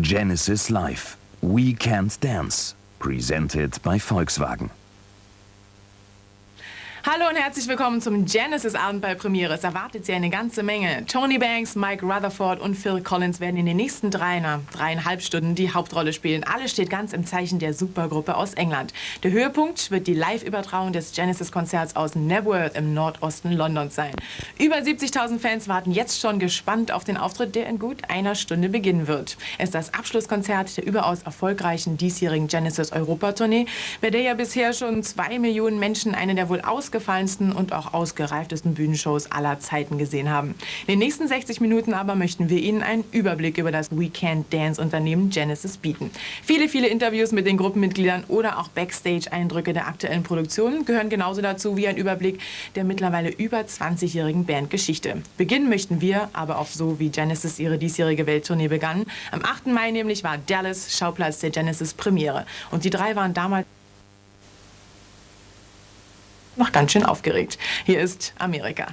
Genesis Live. We Can't Dance. Presented by Volkswagen. Hallo und herzlich willkommen zum Genesis-Abend bei Premiere. Es erwartet Sie eine ganze Menge. Tony Banks, Mike Rutherford und Phil Collins werden in den nächsten dreieinhalb Stunden die Hauptrolle spielen. Alles steht ganz im Zeichen der Supergruppe aus England. Der Höhepunkt wird die Live-Übertragung des Genesis-Konzerts aus Knebworth im Nordosten Londons sein. Über 70.000 Fans warten jetzt schon gespannt auf den Auftritt, der in gut einer Stunde beginnen wird. Es ist das Abschlusskonzert der überaus erfolgreichen diesjährigen Genesis-Europa-Tournee, bei der ja bisher schon 2 Millionen Menschen eine der wohl ausgefallensten und auch ausgereiftesten Bühnenshows aller Zeiten gesehen haben. In den nächsten 60 Minuten aber möchten wir Ihnen einen Überblick über das We Can't Dance Unternehmen Genesis bieten. Viele Interviews mit den Gruppenmitgliedern oder auch Backstage-Eindrücke der aktuellen Produktion gehören genauso dazu wie ein Überblick der mittlerweile über 20-jährigen Bandgeschichte. Beginnen möchten wir aber auch so, wie Genesis ihre diesjährige Welttournee begann. Am 8. Mai nämlich war Dallas Schauplatz der Genesis-Premiere. Und die drei waren damals noch ganz schön aufgeregt. Hier ist Amerika.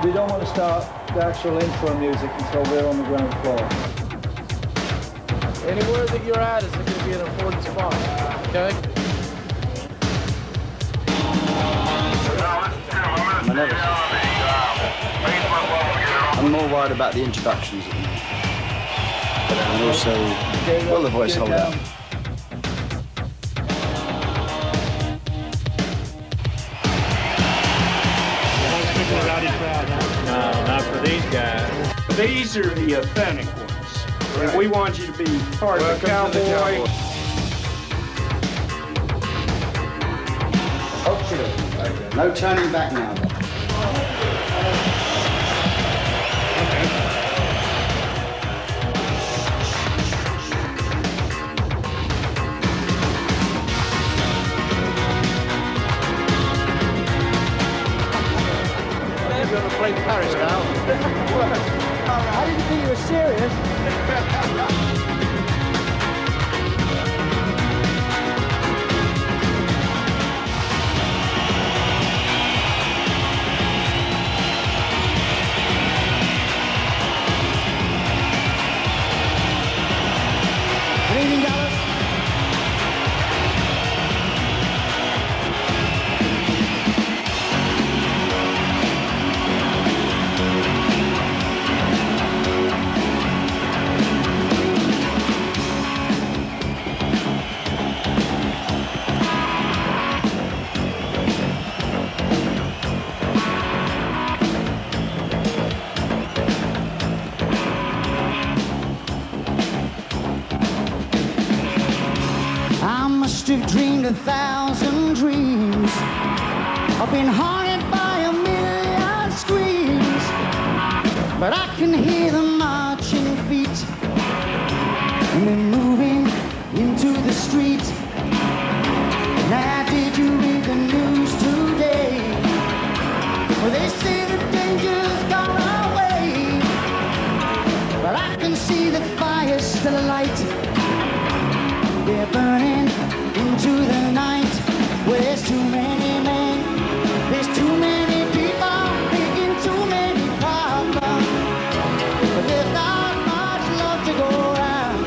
We don't want to start the actual intro music until we're on the ground floor. Anywhere that you're at is going to be an important spot, okay? I'm more worried about the introductions at the moment. And also, will the voice hold out? No, not for these guys. These are the authentic ones. Right. We want you to be part of the cowboy. Okay. No turning back now. You're going to play Paris now. I didn't think you were serious. Good evening, Dallas. I must have dreamed 1,000 dreams. I've been haunted by 1,000,000 screams, but I can hear the marching feet and they're moving into the street. Now did you read the news today? Well, they say the danger's gone away, but I can see the fire still alight. They're burning into the night. Well, there's too many men, there's too many people, making too many problems. But there's not much love to go around.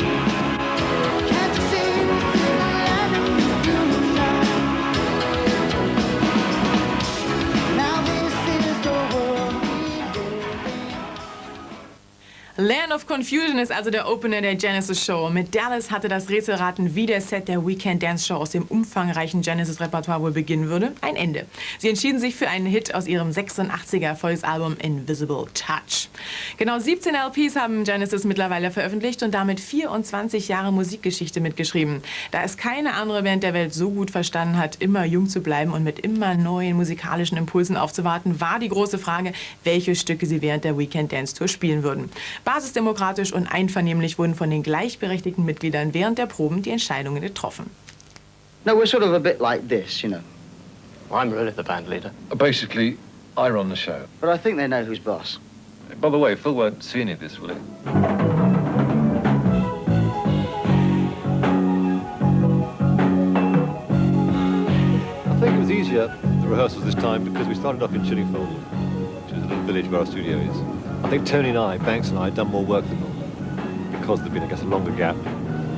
Can't you see the land of confusion? Now this is the world we live in. Land of Confusion ist also der Opener der Genesis Show. Mit Dallas hatte das Rätselraten, wie der Set der We Can't Dance Show aus dem umfangreichen Genesis-Repertoire wohl beginnen würde, ein Ende. Sie entschieden sich für einen Hit aus ihrem 86er Erfolgsalbum Invisible Touch. Genau 17 LPs haben Genesis mittlerweile veröffentlicht und damit 24 Jahre Musikgeschichte mitgeschrieben. Da es keine andere Band der Welt so gut verstanden hat, immer jung zu bleiben und mit immer neuen musikalischen Impulsen aufzuwarten, war die große Frage, welche Stücke sie während der We Can't Dance Tour spielen würden. Basisdemokratisch und einvernehmlich wurden von den gleichberechtigten Mitgliedern während der Proben die Entscheidungen getroffen. No, we're sort of a bit like this, you know. I'm really the band leader. Basically, I run the show. But I think they know who's boss. By the way, Phil won't see any of this, will he? rehearsals this time because we started off in Chiddingfold, which is a little village where our studio is. I think Tony and I, Banks and I, had done more work than them because there'd been, I guess, a longer gap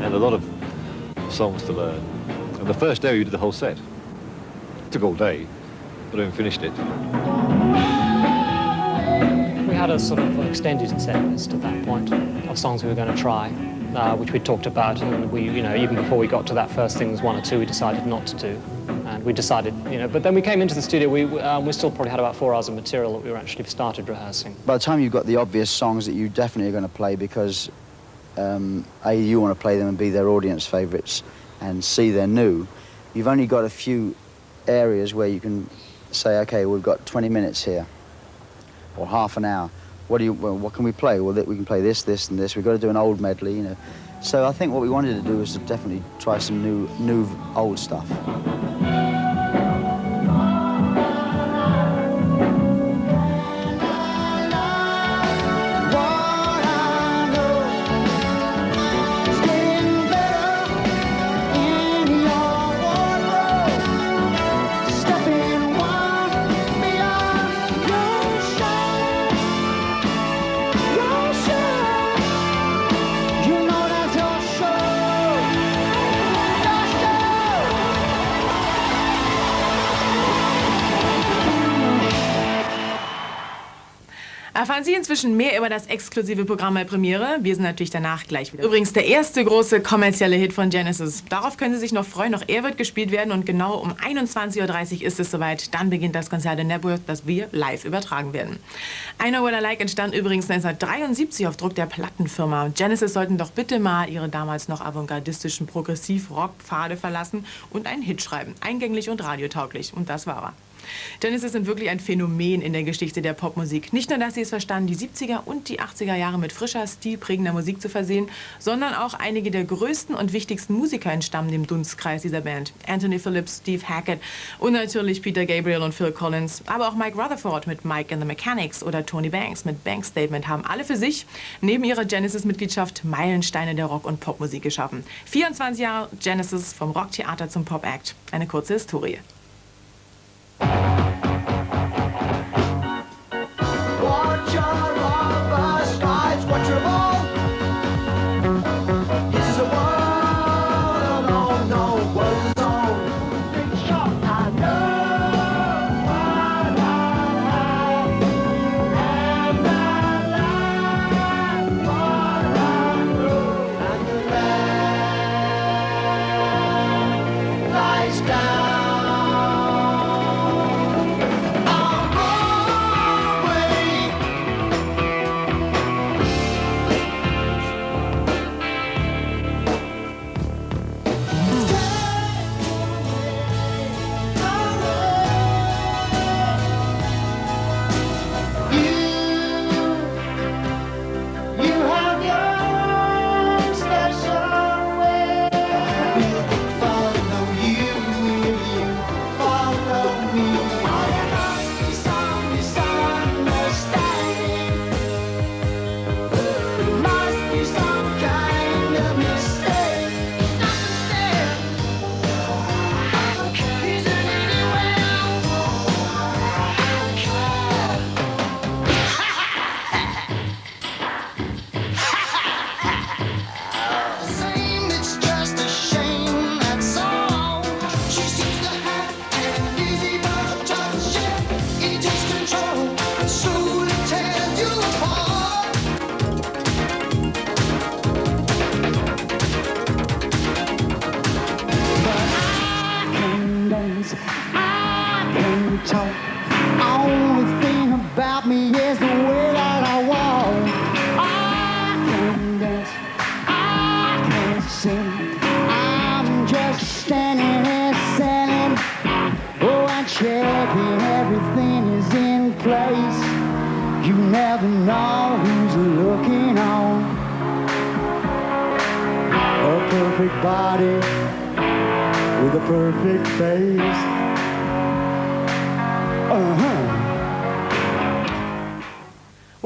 and a lot of songs to learn. And the first day we did the whole set. It took all day, but we finished it. We had a sort of extended set list at that point of songs we were going to try, which we talked about, and we, even before we got to that first thing, there was one or two we decided not to do. And we decided, but then we came into the studio, we still probably had about 4 hours of material that we were actually started rehearsing. By the time you've got the obvious songs that you definitely are going to play because A, you want to play them and be their audience favourites, and C, they're new, you've only got a few areas where you can say, okay, we've got 20 minutes here, or half an hour. What can we play? Well, we can play this, this, and this. We've got to do an old medley, So I think what we wanted to do was to definitely try some new old stuff. Erfahren Sie inzwischen mehr über das exklusive Programm bei Premiere? Wir sind natürlich danach gleich wieder. Übrigens der erste große kommerzielle Hit von Genesis. Darauf können Sie sich noch freuen. Noch er wird gespielt werden und genau um 21:30 Uhr ist es soweit. Dann beginnt das Konzert in Knebworth, das wir live übertragen werden. I Know What I Like entstand übrigens 1973 auf Druck der Plattenfirma. Genesis sollten doch bitte mal ihre damals noch avantgardistischen Progressiv-Rock-Pfade verlassen und einen Hit schreiben. Eingänglich und radiotauglich. Und das war er. Genesis sind wirklich ein Phänomen in der Geschichte der Popmusik. Nicht nur, dass sie es verstanden, die 70er und die 80er Jahre mit frischer, stilprägender Musik zu versehen, sondern auch einige der größten und wichtigsten Musiker entstammen dem Dunstkreis dieser Band. Anthony Phillips, Steve Hackett und natürlich Peter Gabriel und Phil Collins. Aber auch Mike Rutherford mit Mike and the Mechanics oder Tony Banks mit Banks Statement haben alle für sich neben ihrer Genesis-Mitgliedschaft Meilensteine der Rock- und Popmusik geschaffen. 24 Jahre Genesis, vom Rocktheater zum Pop-Act. Eine kurze Historie.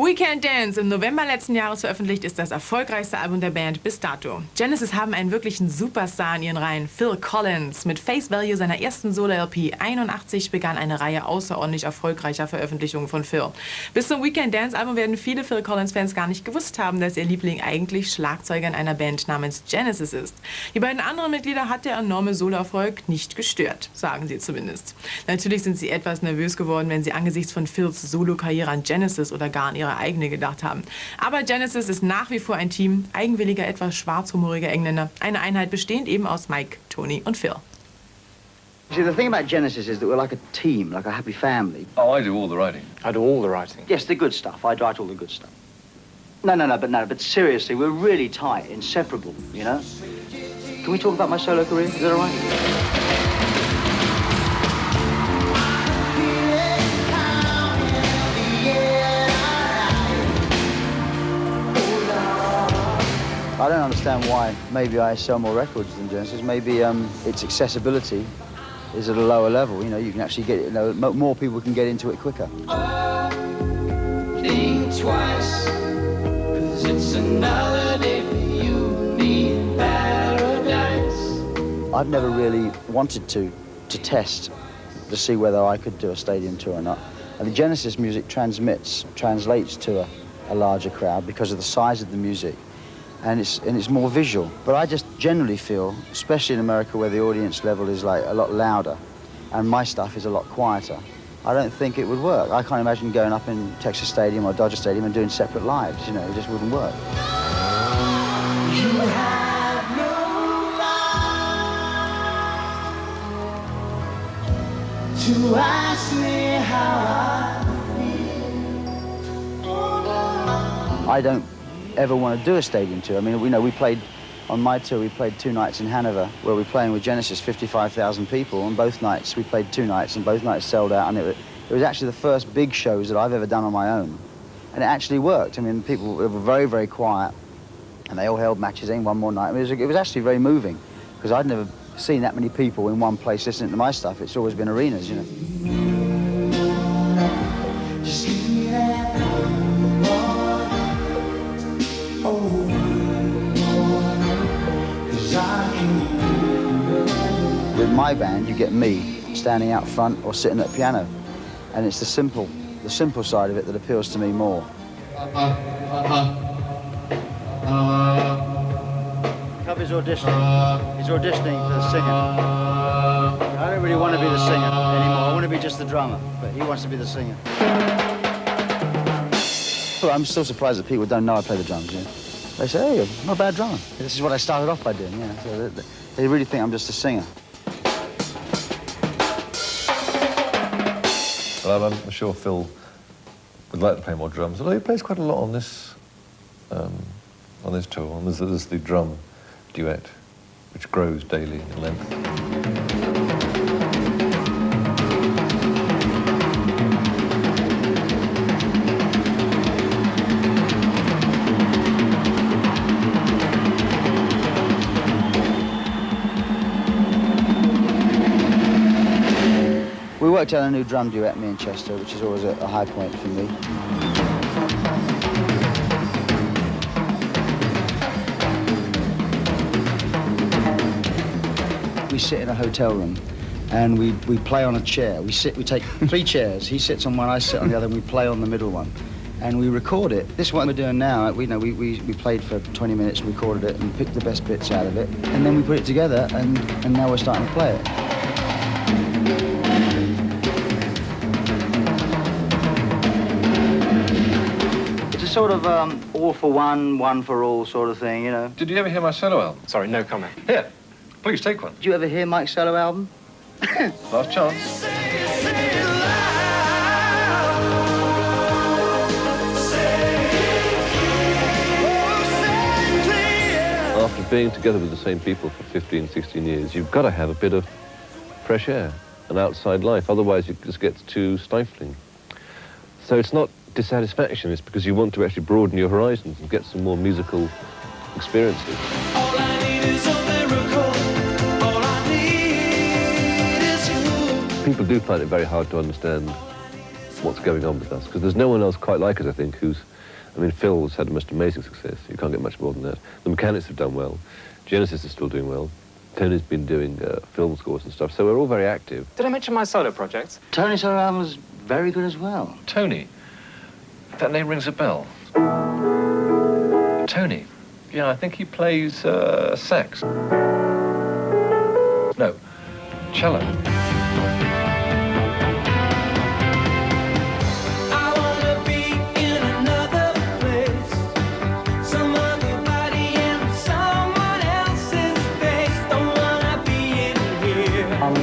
We Can't Dance, im November letzten Jahres veröffentlicht, ist das erfolgreichste Album der Band bis dato. Genesis haben einen wirklichen Superstar in ihren Reihen, Phil Collins. Mit Face Value seiner ersten Solo-LP 81 begann eine Reihe außerordentlich erfolgreicher Veröffentlichungen von Phil. Bis zum We Can't Dance Album werden viele Phil Collins-Fans gar nicht gewusst haben, dass ihr Liebling eigentlich Schlagzeuger in einer Band namens Genesis ist. Die beiden anderen Mitglieder hat der enorme Solo-Erfolg nicht gestört, sagen sie zumindest. Natürlich sind sie etwas nervös geworden, wenn sie angesichts von Phils Solo-Karriere an Genesis oder gar an ihre eigene gedacht haben. Aber Genesis ist nach wie vor ein Team eigenwilliger, etwas schwarzhumoriger Engländer. Eine Einheit bestehend eben aus Mike, Tony und Phil. See, the thing about Genesis is that we're like a team, like a happy family. Oh, I do all the writing. I do all the writing. Yes, the good stuff. I write all the good stuff. But seriously, we're really tight, inseparable, you know? Can we talk about my solo career? Is that all right? I don't understand why maybe I sell more records than Genesis. Maybe its accessibility is at a lower level. You know, you can actually get it, you know, more people can get into it quicker. Think twice, 'cause it's another day for you, me in paradise. I've never really wanted to test to see whether I could do a stadium tour or not. And the Genesis music translates to a larger crowd because of the size of the music. And it's more visual. But I just generally feel, especially in America where the audience level is like a lot louder and my stuff is a lot quieter, I don't think it would work. I can't imagine going up in Texas Stadium or Dodger Stadium and doing separate lives, you know, it just wouldn't work. You have no right to ask me how I feel. I don't ever want to do a stadium tour. I mean, we played, on my tour, we played 2 nights in Hanover, where we're playing with Genesis, 55,000 people, and both nights, we played 2 nights, and both nights sold out, and it was actually the first big shows that I've ever done on my own. And it actually worked. I mean, people were very, very quiet, and they all held matches in one more night. I mean, it was actually very moving, because I'd never seen that many people in one place listening to my stuff. It's always been arenas, you know. With my band, you get me standing out front or sitting at a piano, and it's the simple side of it that appeals to me more. Cubby's auditioning. He's auditioning for the singer. I don't really want to be the singer anymore. I want to be just the drummer, but he wants to be the singer. Well, I'm still surprised that people don't know I play the drums. You know? They say, "Hey, I'm not a bad drummer." This is what I started off by doing. Yeah, so they really think I'm just a singer. Well, I'm sure Phil would like to play more drums, although he plays quite a lot on this tour. And there's the drum duet, which grows daily in length. We worked out a new drum duet, me and Chester, which is always a high point for me. We sit in a hotel room and we play on a chair. We take 3 chairs. He sits on one, I sit on the other, and we play on the middle one. And we record it. This is what we're doing now. We played for 20 minutes, recorded it, and picked the best bits out of it. And then we put it together, and now we're starting to play it. Sort of all for one, one for all sort of thing, you know. Did you ever hear my solo album? Sorry, no comment. Here, please take one. Did you ever hear Mike's solo album? Last chance. After being together with the same people for 15, 16 years, you've got to have a bit of fresh air, an outside life, otherwise it just gets too stifling. So it's not dissatisfaction, it's because you want to actually broaden your horizons and get some more musical experiences. All I need is a miracle. All I need is you. People do find it very hard to understand what's going on with us, because there's no one else quite like us, I think, I mean, Phil's had the most amazing success. You can't get much more than that. The Mechanics have done well. Genesis is still doing well. Tony's been doing film scores and stuff, so we're all very active. Did I mention my solo projects? Tony's solo album was very good as well. Tony? That name rings a bell. Tony? Yeah, I think he plays sax. No, cello.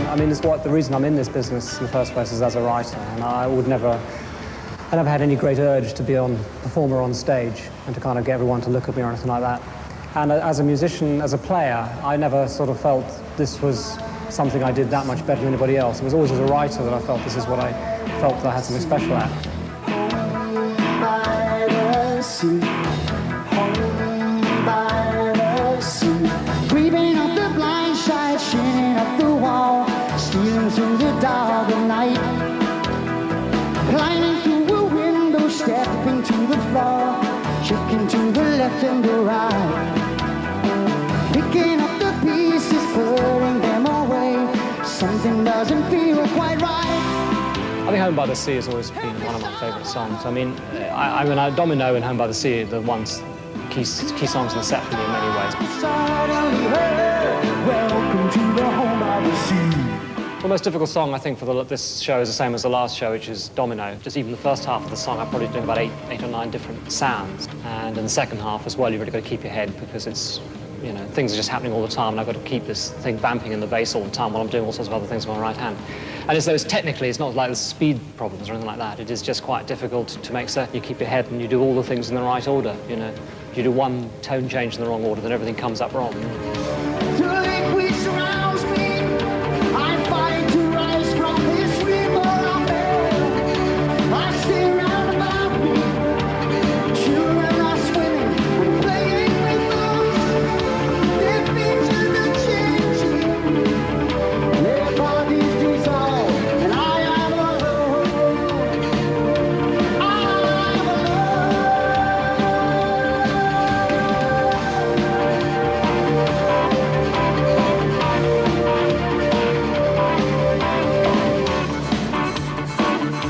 I mean, the reason I'm in this business in the first place is as a writer, and I never had any great urge to be a performer on stage and to kind of get everyone to look at me or anything like that. And as a musician, as a player, I never sort of felt this was something I did that much better than anybody else. It was always as a writer that I felt this is what I felt that I had something special at. By the sea, home by the sea, creeping up the blind side, shining up the wall, stealing through the dark of night, climbing through a window, stepping to the floor, checking to the left and the right, picking up the pieces, putting them away. Something doesn't feel quite right. I think Home by the Sea has always been one of my favourite songs. I mean, Domino and Home by the Sea are the key songs in the set for me in many ways. Suddenly heard, welcome to the Home by the Sea. The most difficult song, I think, for this show is the same as the last show, which is Domino. Just even the first half of the song, I'm probably doing about eight or nine different sounds. And in the second half as well, you've really got to keep your head because it's, you know, things are just happening all the time, and I've got to keep this thing vamping in the bass all the time while I'm doing all sorts of other things with my right hand. And as though technically, it's not like there's speed problems or anything like that. It is just quite difficult to make certain you keep your head and you do all the things in the right order, you know. If you do one tone change in the wrong order, then everything comes up wrong. The liquid surrounds me. I fight to rise from this river of air. I stay round about me. Children are swimming and playing with us. Their features are changing. Their bodies dissolve, and I am alone. I am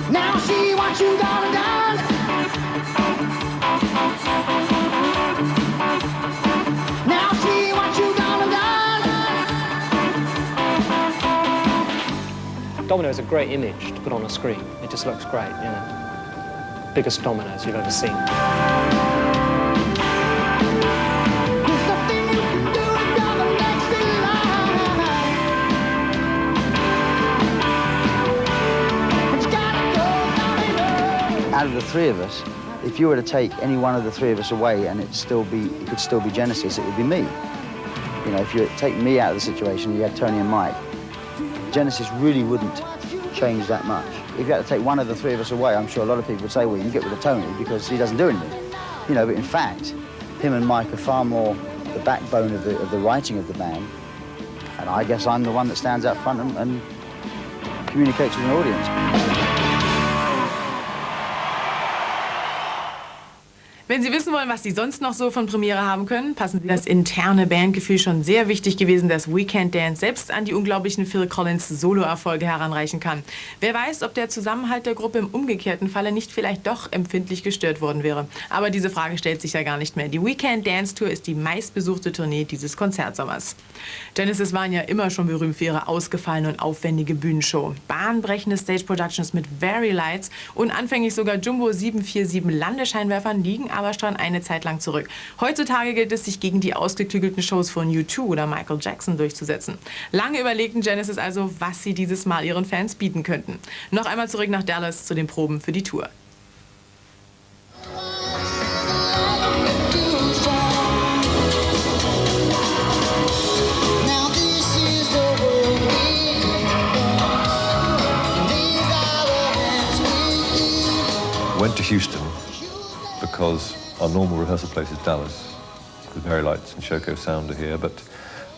Now see what you done done. Now see what you done done. Domino is a great image to put on a screen. It just looks great, you know. Biggest dominoes you've ever seen. There's nothing you can do about the next in line. It's gotta go down. Out of the three of us, if you were to take any one of the three of us away and it could still be Genesis, it would be me. You know, if you take me out of the situation, you had Tony and Mike, Genesis really wouldn't change that much. If you had to take one of the three of us away, I'm sure a lot of people would say, well, you can get rid of Tony because he doesn't do anything. You know, but in fact, him and Mike are far more the backbone of the writing of the band. And I guess I'm the one that stands out front and communicates with an audience. Wenn Sie wissen wollen, was Sie sonst noch so von Premiere haben können, passen Sie das interne Bandgefühl schon sehr wichtig gewesen, dass We Can't Dance selbst an die unglaublichen Phil Collins Solo-Erfolge heranreichen kann. Wer weiß, ob der Zusammenhalt der Gruppe im umgekehrten Falle nicht vielleicht doch empfindlich gestört worden wäre. Aber diese Frage stellt sich ja gar nicht mehr. Die We Can't Dance Tour ist die meistbesuchte Tournee dieses Konzertsommers. Genesis waren ja immer schon berühmt für ihre ausgefallene und aufwendige Bühnenshow. Bahnbrechende Stage Productions mit Very Lights und anfänglich sogar Jumbo 747 Landescheinwerfern liegen aber schon eine Zeit lang zurück. Heutzutage gilt es, sich gegen die ausgeklügelten Shows von U2 oder Michael Jackson durchzusetzen. Lange überlegten Genesis also, was sie dieses Mal ihren Fans bieten könnten. Noch einmal zurück nach Dallas zu den Proben für die Tour. Went to Houston because our normal rehearsal place is Dallas. The Very Lights and Shoko Sound are here, but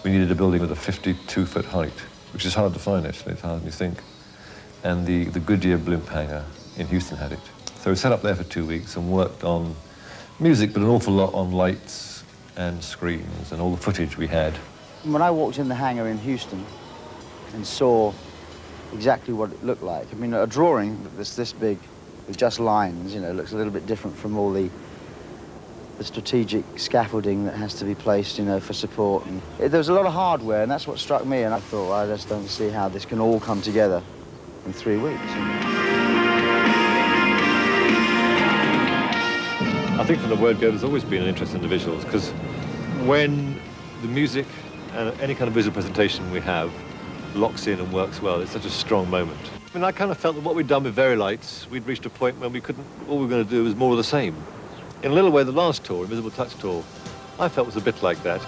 we needed a building with a 52-foot height, which is hard to find actually, it's harder than you think. And the Goodyear blimp hangar in Houston had it. So we set up there for 2 weeks and worked on music, but an awful lot on lights and screens and all the footage we had. When I walked in the hangar in Houston and saw exactly what it looked like, I mean, a drawing that's this big with just lines, you know, looks a little bit different from all the strategic scaffolding that has to be placed, you know, for support. And there was a lot of hardware, and that's what struck me, and I thought, I just don't see how this can all come together in 3 weeks. I think from the word go, there's always been an interest in the visuals, because when the music and any kind of visual presentation we have locks in and works well, it's such a strong moment. I mean, I kind of felt that what we'd done with Very Lights, we'd reached a point where we couldn't, all we were going to do was more of the same. In a little way, the last tour, Invisible Touch Tour, I felt was a bit like that.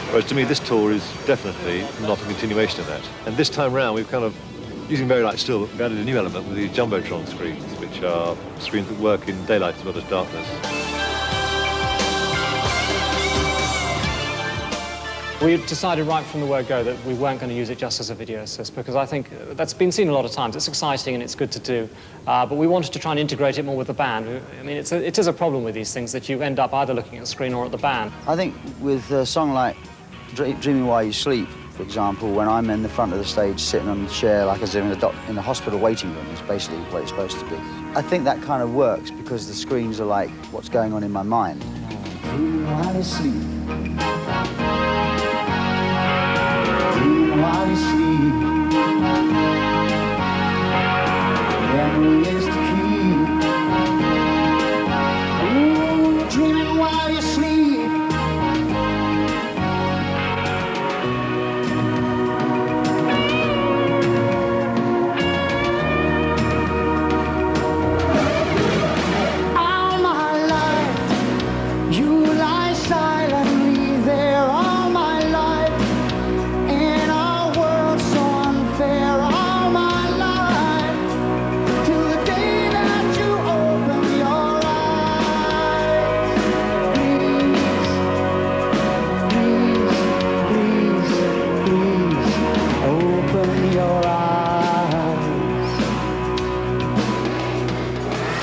Whereas to me, this tour is definitely not a continuation of that. And this time round, we've kind of, using Very Light still, we've added a new element with these Jumbotron screens, which are screens that work in daylight as well as darkness. We decided right from the word go that we weren't going to use it just as a video assist, because I think that's been seen a lot of times. It's exciting and it's good to do, but we wanted to try and integrate it more with the band. I mean, it is a problem with these things that you end up either looking at the screen or at the band. I think with a song like Dreaming While You Sleep, for example, when I'm in the front of the stage sitting on the chair like as in a hospital waiting room, is basically what it's supposed to be. I think that kind of works because the screens are like what's going on in my mind. Dreaming while you sleep. Dreaming while you sleep. Memory is the key. Ooh, dreaming while you sleep.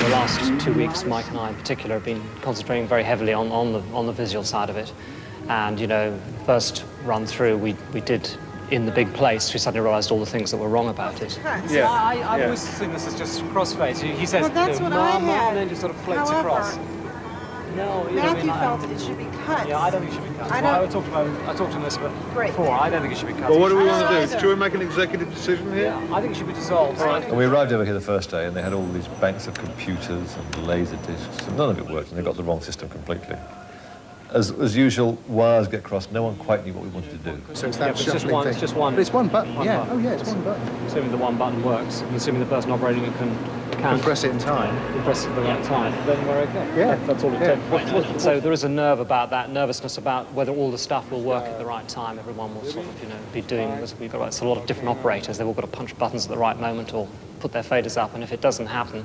The last 2 weeks, Mike and I in particular have been concentrating very heavily on the visual side of it. And, you know, first run through, we did in the big place, we suddenly realised all the things that were wrong about it. Yeah. I've always seen this as just crossfades. He says, well, that's what I had. and then just sort of floats However, across. No, Matthew felt it should be cut. Yeah, I don't think it should be cut. I talked to Elizabeth before. I don't think it should be cut. Well, what do we want to do? Should we make an executive decision here? Yeah, I think it should be dissolved. Right. And we arrived over here the first day, and they had all these banks of computers and laser discs, and none of it worked, and they got the wrong system completely. As usual, wires get crossed. No one quite knew what we wanted to do. So it's that just one. It's just one. But it's one button. One button. Oh yeah, it's one button. Assuming the one button works, and assuming the person operating it can press it in time. Press it at the right time, then we're okay. Yeah, that's all it takes. So there is a nerve about that, nervousness about whether all the stuff will work at the right time. Everyone will sort of, you know, be doing this. We've got it's a lot of different operators. They've all got to punch buttons at the right moment or put their faders up, and if it doesn't happen,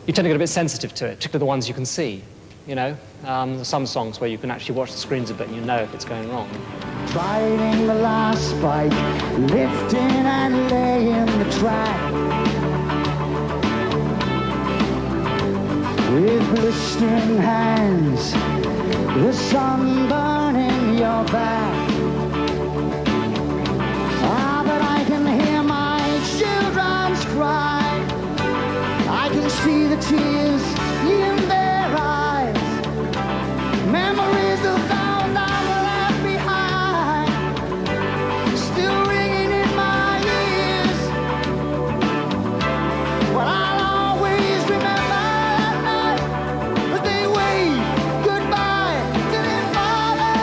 you tend to get a bit sensitive to it, particularly the ones you can see. You know, there's some songs where you can actually watch the screens a bit and you know if it's going wrong. Riding the last spike, lifting and laying the track. With blistering hands, the sun burning your back. Ah, but I can hear my children's cry. I can see the tears in their eyes. Memories of thou left behind, still ringing in my ears. Well, I'll always remember that night as they waved goodbye to their father.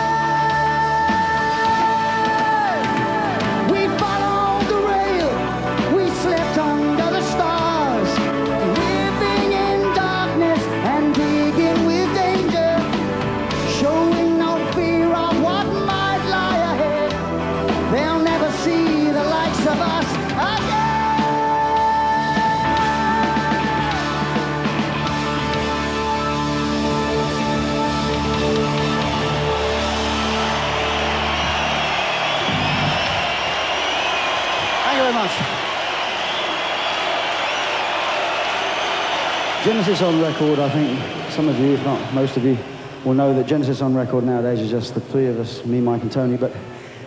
Genesis on record, I think some of you, if not most of you, will know that Genesis on record nowadays is just the three of us, me, Mike and Tony, but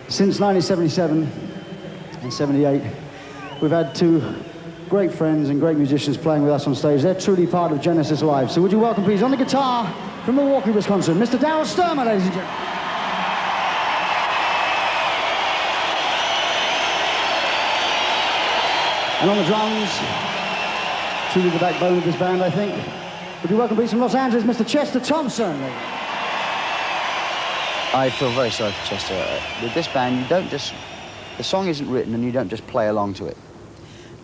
since 1977 and 78, we've had two great friends and great musicians playing with us on stage. They're truly part of Genesis Live. So would you welcome, please, on the guitar from Milwaukee, Wisconsin, Mr. Darryl Sturmer, ladies and gentlemen. And on the drums, truly the backbone of this band, I think. Would you welcome, please, from Los Angeles, Mr. Chester Thompson. I feel very sorry for Chester. With this band, you don't just... The song isn't written and you don't just play along to it.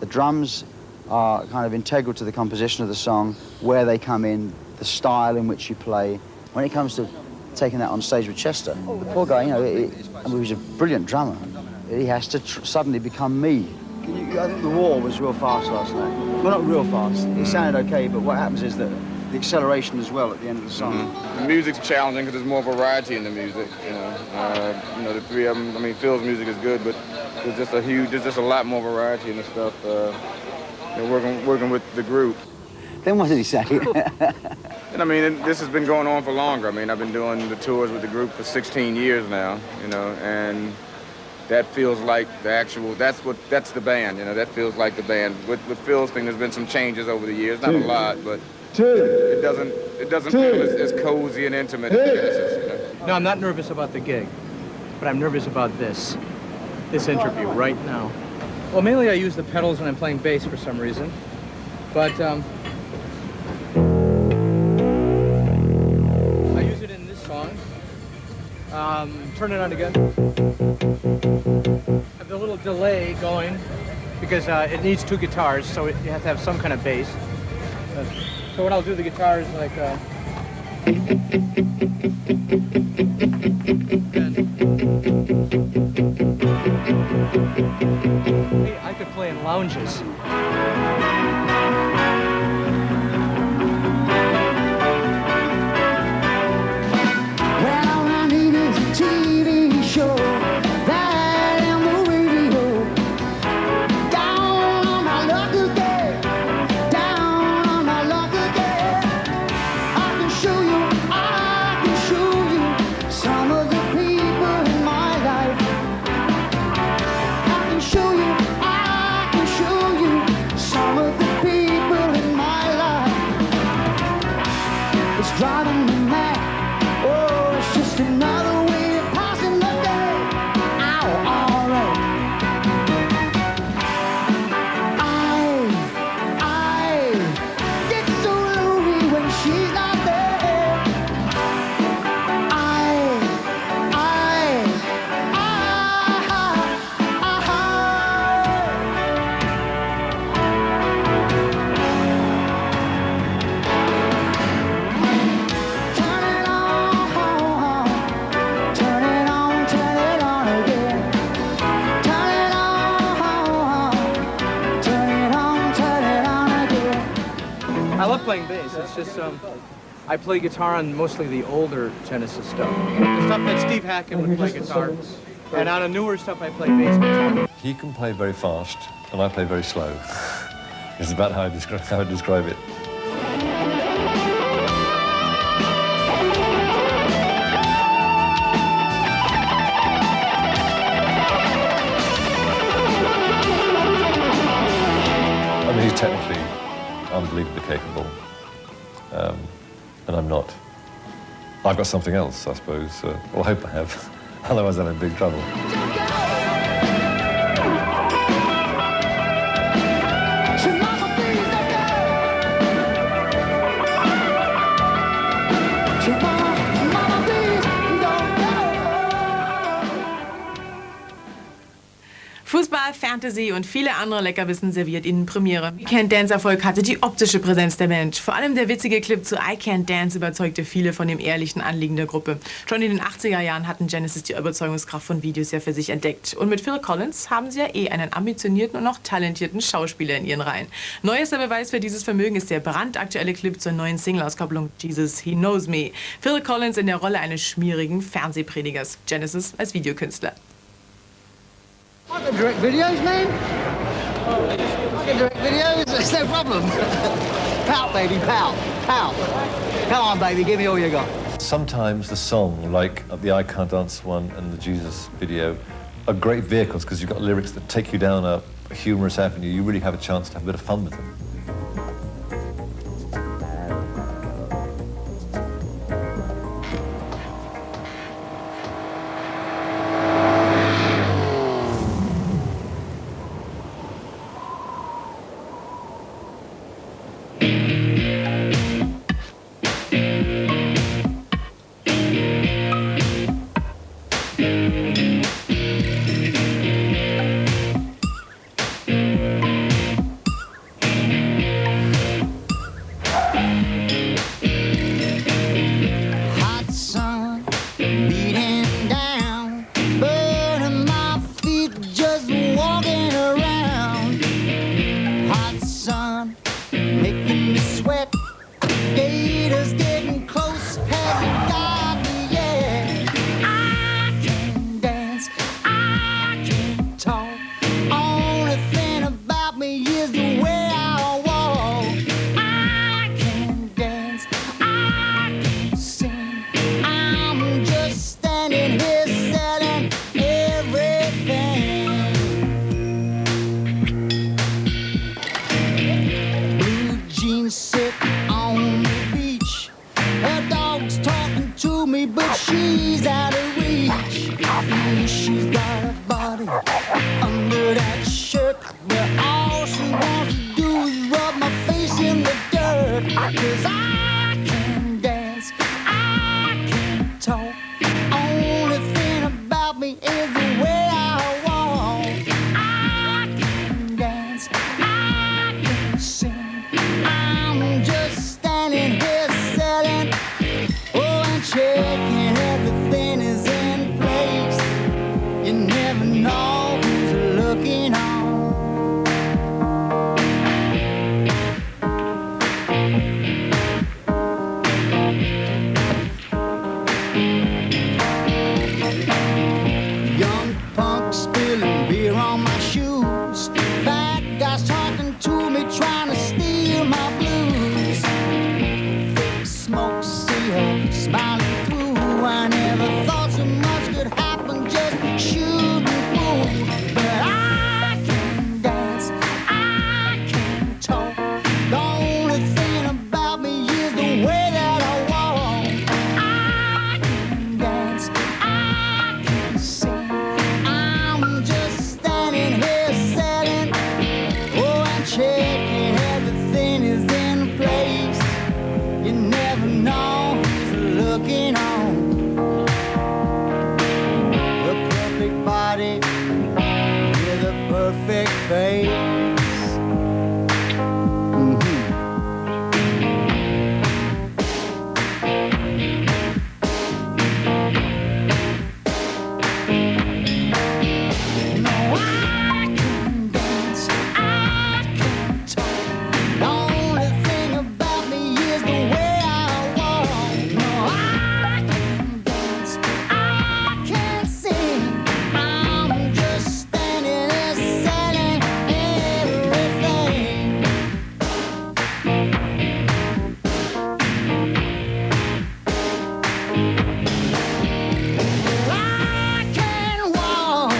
The drums are kind of integral to the composition of the song, where they come in, the style in which you play. When it comes to taking that on stage with Chester, the poor guy, you know, he's a brilliant drummer. He has to suddenly become me. I think the wall was real fast last night. Well, not real fast. It sounded okay, but what happens is that the acceleration as well at the end of the song. The music's challenging because there's more variety in the music. The three of them. I mean, Phil's music is good, but there's just a lot more variety in the stuff. Working with the group. Then what did he say? And I mean, this has been going on for longer. I mean, I've been doing the tours with the group for 16 years now. And that feels like the actual. That's the band. That feels like the band. With Phil's thing, there's been some changes over the years. Not a lot, but. It doesn't feel as cozy and intimate as Genesis. No, I'm not nervous about the gig, but I'm nervous about this interview right now. Well, mainly I use the pedals when I'm playing bass for some reason, but I use it in this song. Turn it on again. I have the little delay going because it needs two guitars, so you have to have some kind of bass. So what I'll do, the guitar is like I could play in lounges. Well, I need a TV show. That on the radio. Down on my luck again. Down on my luck again. I can show you some of the people in my life. I can show you some of the people in my life. It's driving me mad. Oh, it's just another way of passing the day. Ow, all right. I get so lonely when she's not there. I love playing bass. It's just I play guitar on mostly the older Genesis stuff. The stuff that Steve Hackett would play guitar. And on the newer stuff I play bass guitar. He can play very fast, and I play very slow. It's about how I describe it. I mean, he's technically unbelievably capable, and I'm not. I've got something else, I suppose. Well, I hope I have. Otherwise, I'm in big trouble. Fußball, Fantasy und viele andere Leckerbissen serviert Ihnen Premiere. We Can't Dance Erfolg hatte die optische Präsenz der Band. Vor allem der witzige Clip zu I Can't Dance überzeugte viele von dem ehrlichen Anliegen der Gruppe. Schon in den 80er Jahren hatten Genesis die Überzeugungskraft von Videos ja für sich entdeckt. Und mit Phil Collins haben sie ja einen ambitionierten und auch talentierten Schauspieler in ihren Reihen. Neuester Beweis für dieses Vermögen ist der brandaktuelle Clip zur neuen Single-Auskopplung Jesus, He Knows Me. Phil Collins in der Rolle eines schmierigen Fernsehpredigers. Genesis als Videokünstler. I can direct videos, man. I can direct videos, it's no problem. Pout, baby, pout, pout. Come on, baby, give me all you got. Sometimes the song, like the I Can't Dance one and the Jesus video, are great vehicles because you've got lyrics that take you down a humorous avenue. You really have a chance to have a bit of fun with them. Hot sun beating down, burning my feet just walking around. Hot sun making me sweat, gators getting close, have got me, yeah. I can dance, I can talk, only thing about me is the way I walk. I can dance, I can sing, I'm just standing here selling everything. Blue jeans sit on the beach, her dog's talking to me, but she's out of reach. She's got a body under that shirt, but all she wants to do is rub my face in the dirt. 'Cause I can dance, I can talk, only thing about me is the way I walk. I can dance, I can sing, I'm just standing here selling, oh, and checking everything is in place. You never know who's looking on. Young punk spilling beer on my shoes, bad guys talking to me, trying to steal my blues. Thick smoke, see her smiling through. I never thought so much could happen just shooting through. But I can dance, I can talk, the only thing about me is the way that I walk. I can dance, I can sing, I'm just standing here selling, oh, and checking everything is in place. You never know who's looking on. The perfect body with a perfect face. No, I can dance, I can talk, the only thing about me is the way I walk. No, I can dance, I can sing, I'm just standing there selling everything. I can walk,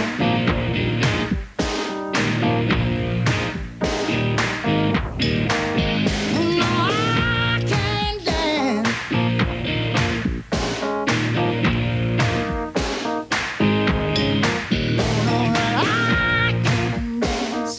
no, I can dance. No, I can dance.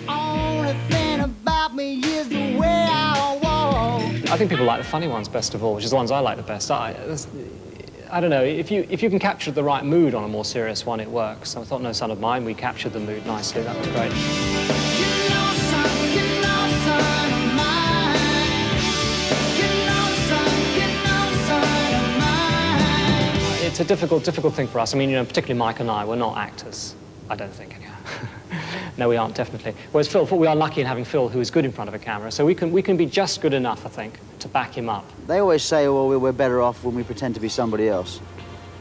Only thing about me is the way I walk. I think people like the funny ones best of all, which is the ones I like the best. I don't know, if you can capture the right mood on a more serious one, it works. I thought No Son of Mine, we captured the mood nicely. That was great. It's a difficult thing for us. I mean, particularly Mike and I, we're not actors, I don't think. No, we aren't, definitely. Whereas Phil, we are lucky in having Phil, who is good in front of a camera, so we can be just good enough, I think, to back him up. They always say, well, we're better off when we pretend to be somebody else.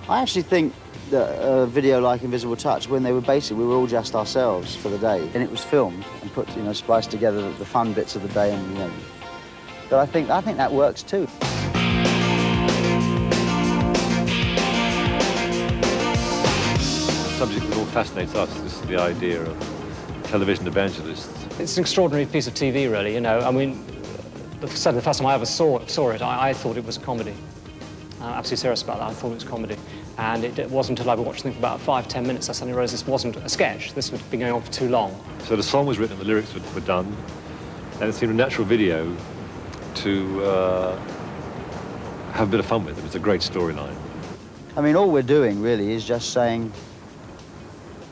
I actually think that a video like Invisible Touch, when we were all just ourselves for the day, and it was filmed and put, spliced together the fun bits of the day, and But I think that works too. The subject that all fascinates us is the idea of television evangelists. It's an extraordinary piece of TV, really, I mean, certainly the first time I ever saw it, I thought it was a comedy. I'm absolutely serious about that. I thought it was comedy. And it wasn't until I watched things for about 5-10 minutes I suddenly realised this wasn't a sketch. This had been going on for too long. So the song was written and the lyrics were done, and it seemed a natural video to have a bit of fun with. It was a great storyline. I mean, all we're doing, really, is just saying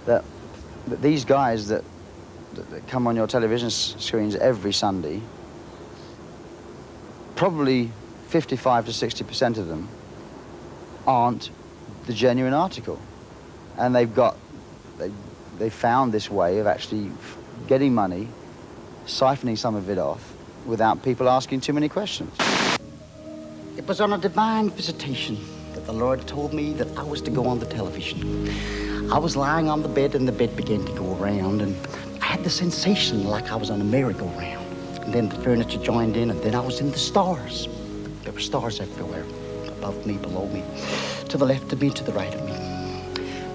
that these guys that come on your television screens every Sunday, probably 55 to 60% of them aren't the genuine article. And they found this way of actually getting money, siphoning some of it off, without people asking too many questions. It was on a divine visitation that the Lord told me that I was to go on the television. I was lying on the bed and the bed began to go around, and I had the sensation like I was on a merry-go-round. And then the furniture joined in, and then I was in the stars. There were stars everywhere, above me, below me, to the left of me, to the right of me.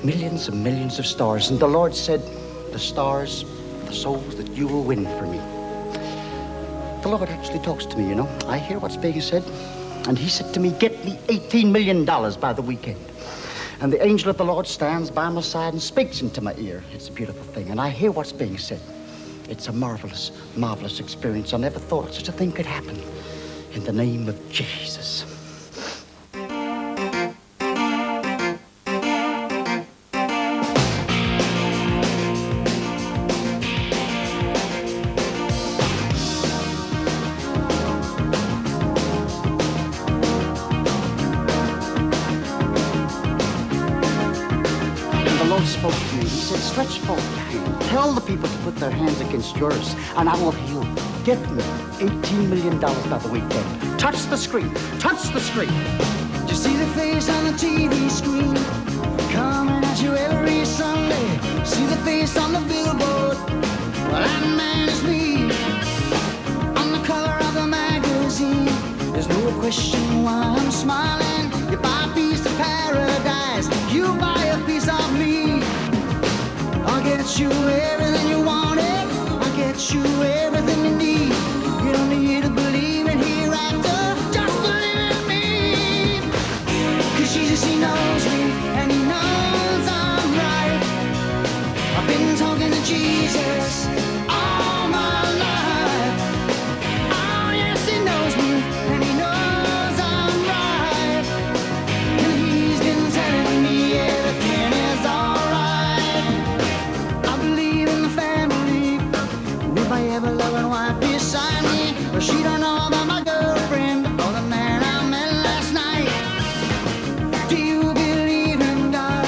Millions and millions of stars. And the Lord said, the stars, the souls that you will win for me. The Lord actually talks to me, I hear what's being said. And he said to me, get me $18 million by the weekend. And the angel of the Lord stands by my side and speaks into my ear. It's a beautiful thing, and I hear what's being said. It's a marvelous, marvelous experience. I never thought such a thing could happen. In the name of Jesus. Spoke to me. He said, stretch forth your hand. Tell the people to put their hands against yours, and I will heal. Get me $18 million by the weekend. Touch the screen. Touch the screen. Do you see the face on the TV screen? Coming at you every Sunday. See the face on the billboard. Well, that man is me. On the cover of the magazine. There's no question why I'm smiling. You buy a piece of paradise. You buy a piece of me. I'll get you everything you wanted. I'll get you everything you need. You don't need to believe in hereafter. Just believe in me. 'Cause Jesus, he knows me, and he knows I'm right. I've been talking to Jesus all my life. Oh, yes, he knows me, and he knows I'm right. And he's been telling me everything is all right. I believe in the family. And if I ever love a wife beside me, well, she don't know about my girlfriend or the man I met last night. Do you believe in God?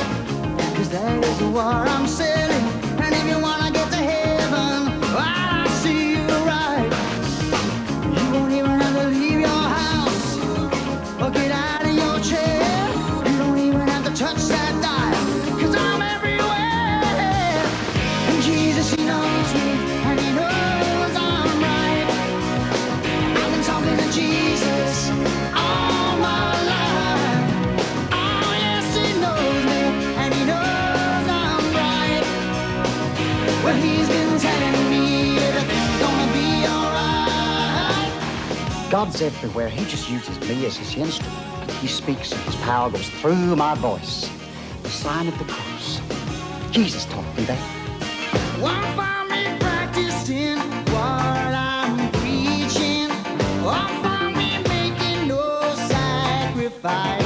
'Cause that is the war I'm selling. And if you wanna get to heaven, well, I see you right. You won't even have to leave your house or get out of your chair. You don't even have to touch that dial, 'cause I'm everywhere. And Jesus, he knows me, and he knows I'm right. I've been talking to Jesus all my life. Oh, yes, he knows me, and he knows I'm right. Well, he's been telling me everything's gonna be alright. God's everywhere. He just uses me as his instrument. He speaks and his power goes through my voice. The sign of the cross. Jesus taught me that. Won't find me practicing what I'm preaching. Won't find me making no sacrifice.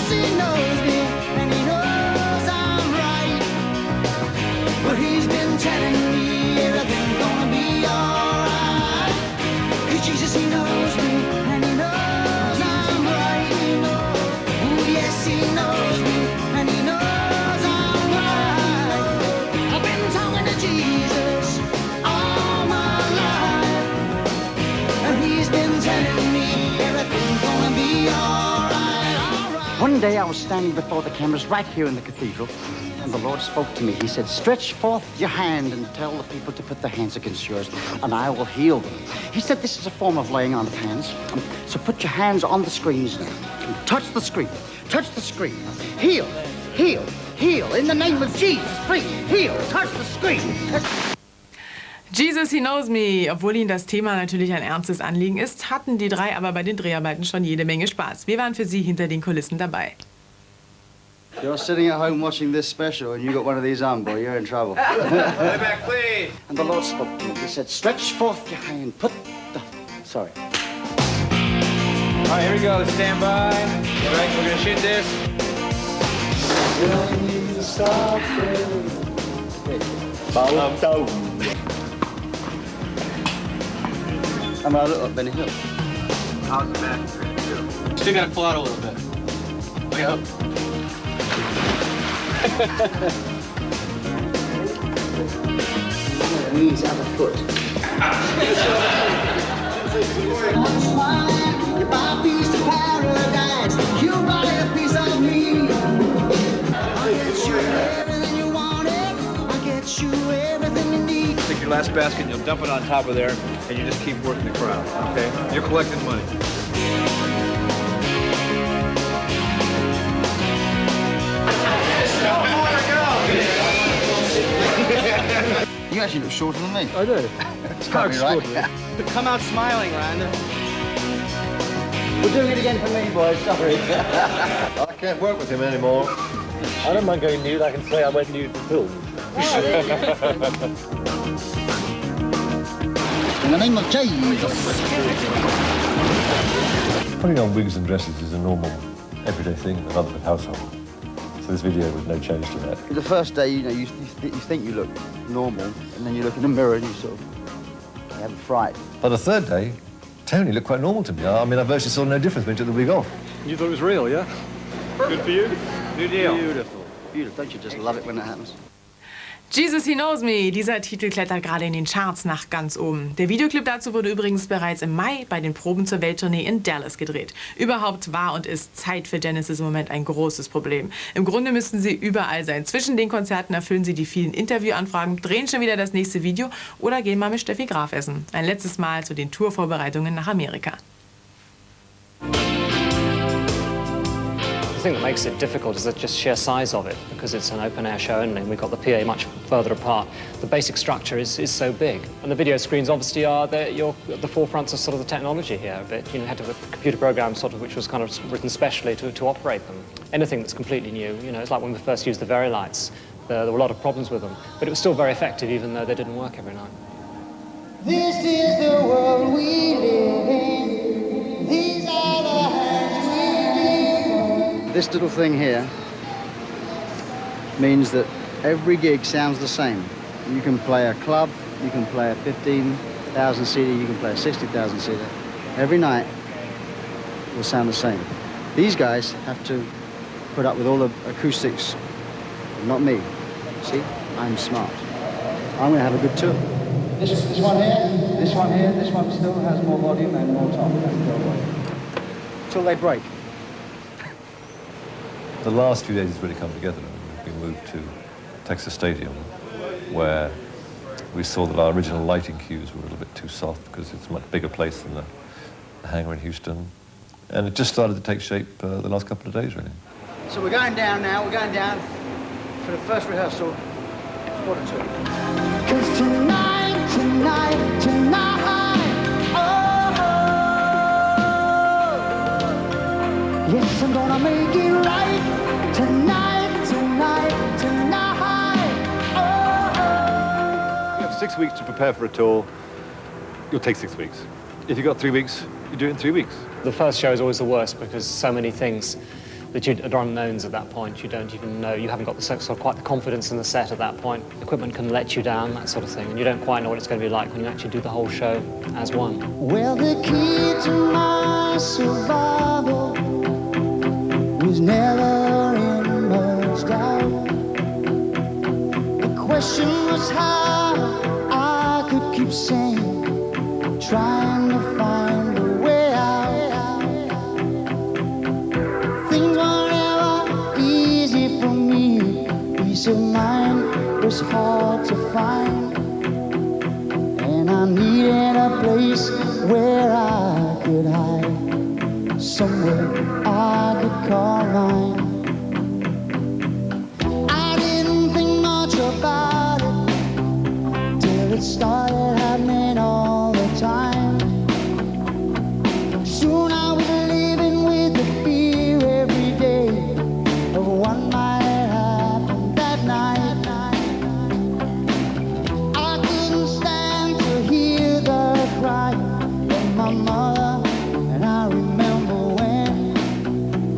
yes, he knows me, and he knows I'm right. But he's been telling me everything's gonna be alright. 'Cause Jesus, he knows me, and he knows I'm right. Oh, yes, he knows me, and he knows I'm right. I've been talking to Jesus all my life, and he's been telling me everything's gonna be alright, alright. One day I was standing before the cameras right here in the cathedral, and the Lord spoke to me. He said, stretch forth your hand and tell the people to put their hands against yours, and I will heal them. He said this is a form of laying on of hands. So put your hands on the screens now. And touch the screen. Touch the screen. Heal, heal, heal. In the name of Jesus, please, heal. Touch the screen. Jesus, He Knows Me. Obwohl Ihnen das Thema natürlich ein ernstes Anliegen ist, hatten die drei aber bei den Dreharbeiten schon jede Menge Spaß. Wir waren für Sie hinter den Kulissen dabei. You're sitting at home watching this special and you got one of these on, boy, you're in trouble. Lay back, please. And the Lord spoke to me. He said, stretch forth your hand, put the... Sorry. All right, here we go. Stand by. All right, we're gonna shoot this. I'm gonna look up Benny Hill. How's the back? Still gotta pull out a little bit. Way up. Knees out of foot. I'm smiling, you buy a piece of paradise, you buy a piece of me. I'll get you everything you wanted, I'll get you everything you need. Take your last basket and you'll dump it on top of there, and you just keep working the crowd, okay? You're collecting money. You actually look shorter than me. I do. It's can't be right. Come out smiling, Rhonda. We're doing it again for me, boys. Sorry. I can't work with him anymore. I don't mind going nude. I can say I went nude for film. In the name of Jesus. Putting on wigs and dresses is a normal, everyday thing in the Rutherford household. So this video was no change to that. The first day, you know, you think you look normal, and then you look in the mirror and you sort of have a fright. By the third day, Tony looked quite normal to me. I mean, I virtually saw no difference when he took the wig off. You thought it was real, yeah? Good for you. New deal. Beautiful. Beautiful. Don't you just love it when that happens? Jesus, He Knows Me. Dieser Titel klettert gerade in den Charts nach ganz oben. Der Videoclip dazu wurde übrigens bereits im Mai bei den Proben zur Welttournee in Dallas gedreht. Überhaupt war und ist Zeit für Genesis im Moment ein großes Problem. Im Grunde müssten sie überall sein. Zwischen den Konzerten erfüllen sie die vielen Interviewanfragen, drehen schon wieder das nächste Video oder gehen mal mit Steffi Graf essen. Ein letztes Mal zu den Tourvorbereitungen nach Amerika. The thing that makes it difficult is the just sheer size of it, because it's an open-air show only, and we've got the PA much further apart. The basic structure is so big. And the video screens obviously are the forefronts of sort of the technology here a bit. You know, had to have a computer program sort of which was kind of written specially to operate them. Anything that's completely new, you know, it's like when we first used the Very Lights. There were a lot of problems with them, but it was still very effective even though they didn't work every night. This is the world we live in. These are the hands we give. This little thing here means that every gig sounds the same. You can play a club, you can play a 15,000 seater, you can play a 60,000 seater. Every night will sound the same. These guys have to put up with all the acoustics, not me. See, I'm smart. I'm going to have a good tour. This one here, this one here, this one still has more volume and more top. Till they break. The last few days has really come together. We moved to Texas Stadium, where we saw that our original lighting cues were a little bit too soft because it's a much bigger place than the hangar in Houston. And it just started to take shape the last couple of days, really. So we're going down now, we're going down for the first rehearsal. What a tour. 'Cause tonight, tonight, tonight, oh, yes, I'm gonna make it right. Tonight, tonight, tonight, oh. You have 6 weeks to prepare for a tour. You'll take 6 weeks. If you've got 3 weeks, you do it in 3 weeks. The first show is always the worst because so many things that you are unknowns at that point. You don't even know, you haven't got the sort of quite the confidence in the set at that point. Equipment can let you down, that sort of thing, and you don't quite know what it's going to be like when you actually do the whole show as one. Well, the key to my survival was never in much doubt. The question was how I could keep singing, trying to find a way out. Things weren't ever easy for me. Peace of mind was hard to find. And I needed a place where I could hide, somewhere I could call mine. I didn't think much about it till it started happening all the time. Soon I was living with the fear every day of what might happen that night. I couldn't stand to hear the cry of my mother, and I remember when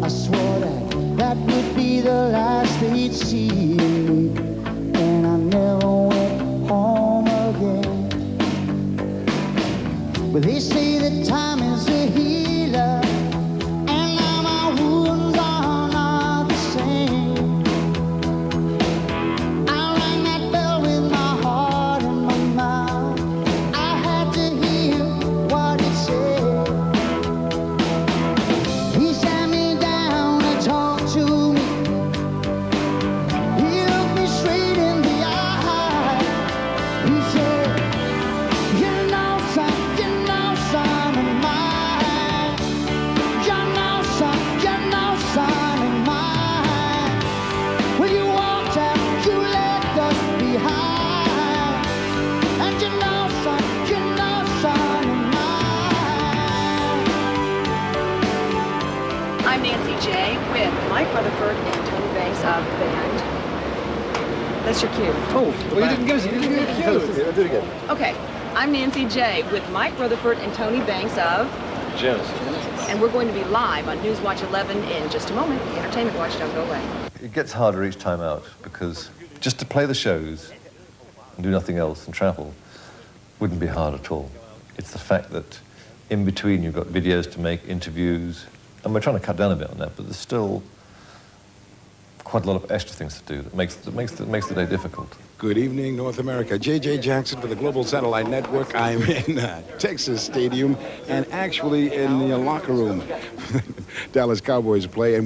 I swore that that would be the last they'd see me, and I never went home again. But they say that time is a healer, and now my wounds are not the same. I rang that bell with my heart in my mouth. I had to hear what it said. He sat me down and talked to me. He looked me straight in the eye. He said, you know, son of mine. You know, son of mine. When you walked out, you left us behind. And you know, son of mine. I'm Nancy J. with Mike Rutherford and Tony Banks of the band. That's your cue. Oh, well, you didn't give us a cue. Do it again. Okay, I'm Nancy J. with Mike Rutherford and Tony Banks of Genesis. and we're going to be live on Newswatch 11 in just a moment. The Entertainment Watch, don't go away. It gets harder each time out because just to play the shows and do nothing else and travel wouldn't be hard at all. It's the fact that in between you've got videos to make, interviews, and we're trying to cut down a bit on that, but there's still quite a lot of extra things to do that makes the day difficult. Good evening, North America. J.J. Jackson for the Global Satellite Network. I'm in Texas Stadium and actually in the locker room. Dallas Cowboys play, and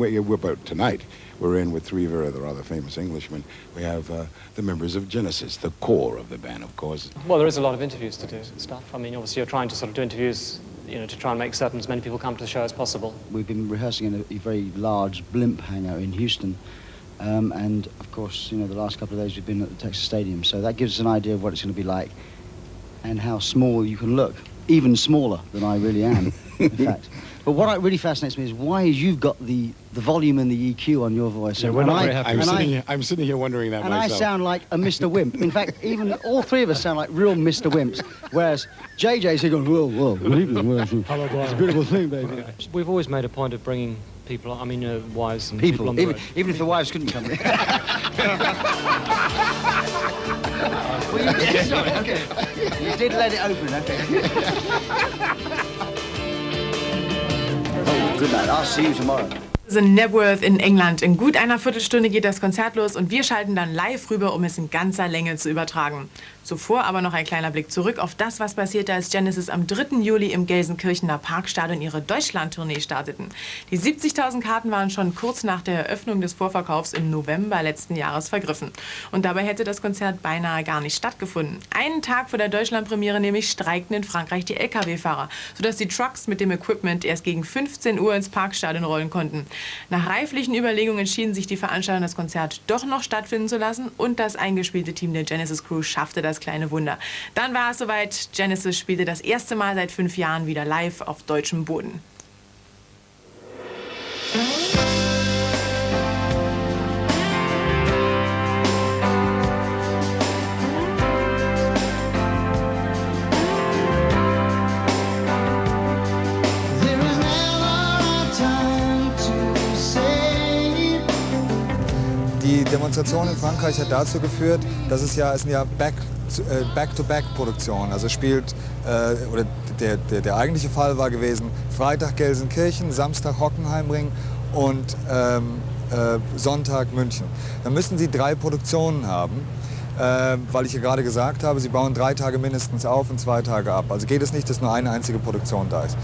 tonight we're in with three rather famous Englishmen. We have the members of Genesis, the core of the band, of course. Well, there is a lot of interviews to do and stuff. I mean, obviously you're trying to sort of do interviews, you know, to try and make certain as many people come to the show as possible. We've been rehearsing in a very large blimp hangar in Houston. And, of course, you know, the last couple of days we've been at the Texas Stadium. So that gives us an idea of what it's going to be like and how small you can look. Even smaller than I really am, in fact. But what really fascinates me is why you've got the volume and the EQ on your voice. Yeah, we're not very happy. I'm sitting here wondering that myself. And I sound like a Mr. Wimp. In fact, even all three of us sound like real Mr. Wimps. Whereas JJ's here going, whoa, good evening. Hello, boy. It's a beautiful thing, baby. We've always made a point of bringing people, I mean, wives and people on the road. Even if the wives couldn't come in. Well, sorry, okay. You did let it open, okay. Oh, good night. I'll see you tomorrow. Wir sind in Knebworth in England. In gut einer Viertelstunde geht das Konzert los und wir schalten dann live rüber, um es in ganzer Länge zu übertragen. Zuvor aber noch ein kleiner Blick zurück auf das, was passierte, als Genesis am 3. Juli im Gelsenkirchener Parkstadion ihre Deutschland-Tournee starteten. Die 70.000 Karten waren schon kurz nach der Eröffnung des Vorverkaufs im November letzten Jahres vergriffen. Und dabei hätte das Konzert beinahe gar nicht stattgefunden. Einen Tag vor der Deutschlandpremiere nämlich streikten in Frankreich die Lkw-Fahrer, sodass die Trucks mit dem Equipment erst gegen 15 Uhr ins Parkstadion rollen konnten. Nach reiflichen Überlegungen entschieden sich die Veranstalter, das Konzert doch noch stattfinden zu lassen und das eingespielte Team der Genesis Crew schaffte das kleine Wunder. Dann war es soweit, Genesis spielte das erste Mal seit 5 Jahren wieder live auf deutschem Boden. There is never a time to say Die Demonstration in Frankreich hat dazu geführt, dass es sind ja Back-to-Back-Produktionen. Also spielt, oder der eigentliche Fall war gewesen, Freitag Gelsenkirchen, Samstag Hockenheimring und Sonntag München. Dann müssen Sie 3 Produktionen haben, weil ich ja gerade gesagt habe, Sie bauen 3 Tage mindestens auf und 2 Tage ab. Also geht es nicht, dass nur eine einzige Produktion da ist.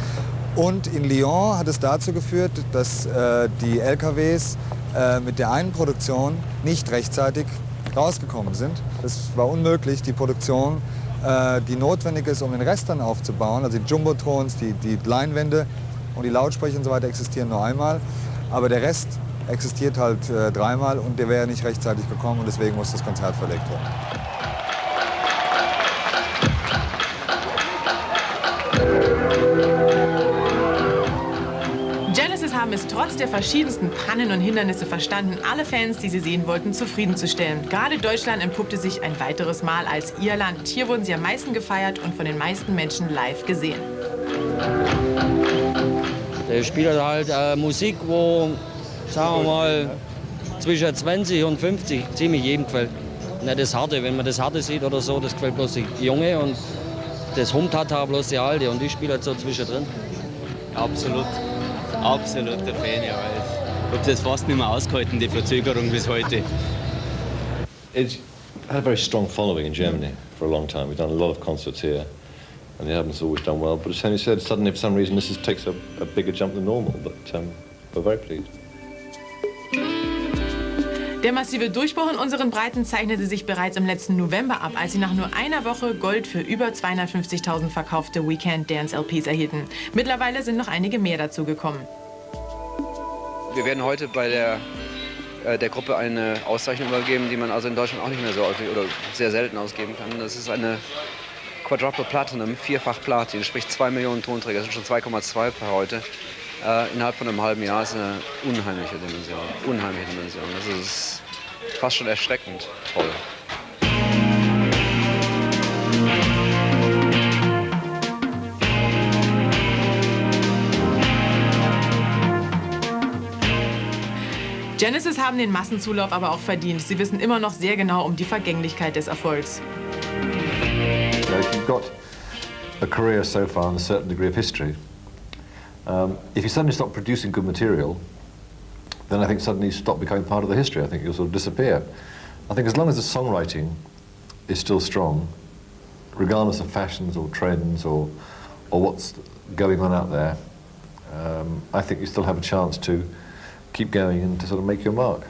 Und in Lyon hat es dazu geführt, dass die LKWs mit der einen Produktion nicht rechtzeitig rausgekommen sind. Es war unmöglich, die Produktion, die notwendig ist, um den Rest dann aufzubauen, also die Jumbotrons, die Leinwände und die Lautsprecher und so weiter existieren nur einmal, aber der Rest existiert halt 3-mal und der wäre nicht rechtzeitig gekommen und deswegen muss das Konzert verlegt werden. Genesis haben es trotz der verschiedensten Pannen und Hindernisse verstanden, alle Fans, die sie sehen wollten, zufriedenzustellen. Gerade Deutschland entpuppte sich ein weiteres Mal als ihr Land. Hier wurden sie am meisten gefeiert und von den meisten Menschen live gesehen. Der spielt halt Musik, wo, sagen wir mal, zwischen 20 und 50 ziemlich jedem gefällt. Nicht das Harte, wenn man das Harte sieht oder so, das gefällt bloß die Junge und das Humtata bloß die Alte und die spielt halt so zwischendrin. Absolut. Absoluter Fan, ja. Ich habe das fast nicht mehr ausgehalten, die Verzögerung bis heute. It's had a very strong following in Germany for a long time. We've done a lot of concerts here, and the album's always done well. But as Tony said, suddenly for some reason this takes a bigger jump than normal. But we're very pleased. Der massive Durchbruch in unseren Breiten zeichnete sich bereits im letzten November ab, als sie nach nur einer Woche Gold für über 250.000 verkaufte Weekend Dance LPs erhielten. Mittlerweile sind noch einige mehr dazugekommen. Wir werden heute bei der Gruppe eine Auszeichnung übergeben, die man also in Deutschland auch nicht mehr so oder sehr selten ausgeben kann. Das ist eine Quadruple Platinum, 4-fach Platin, sprich 2 Millionen Tonträger, das sind schon 2,2 per heute. Innerhalb von einem halben Jahr ist eine unheimliche Dimension. Unheimliche Dimension. Das ist fast schon erschreckend toll. Genesis haben den Massenzulauf aber auch verdient. Sie wissen immer noch sehr genau um die Vergänglichkeit des Erfolgs. So if you've got a career so far and a certain degree of history, if you suddenly stop producing good material, then I think suddenly you stop becoming part of the history. I think you'll sort of disappear. I think as long as the songwriting is still strong, regardless of fashions or trends or what's going on out there, I think you still have a chance to keep going and to sort of make your mark.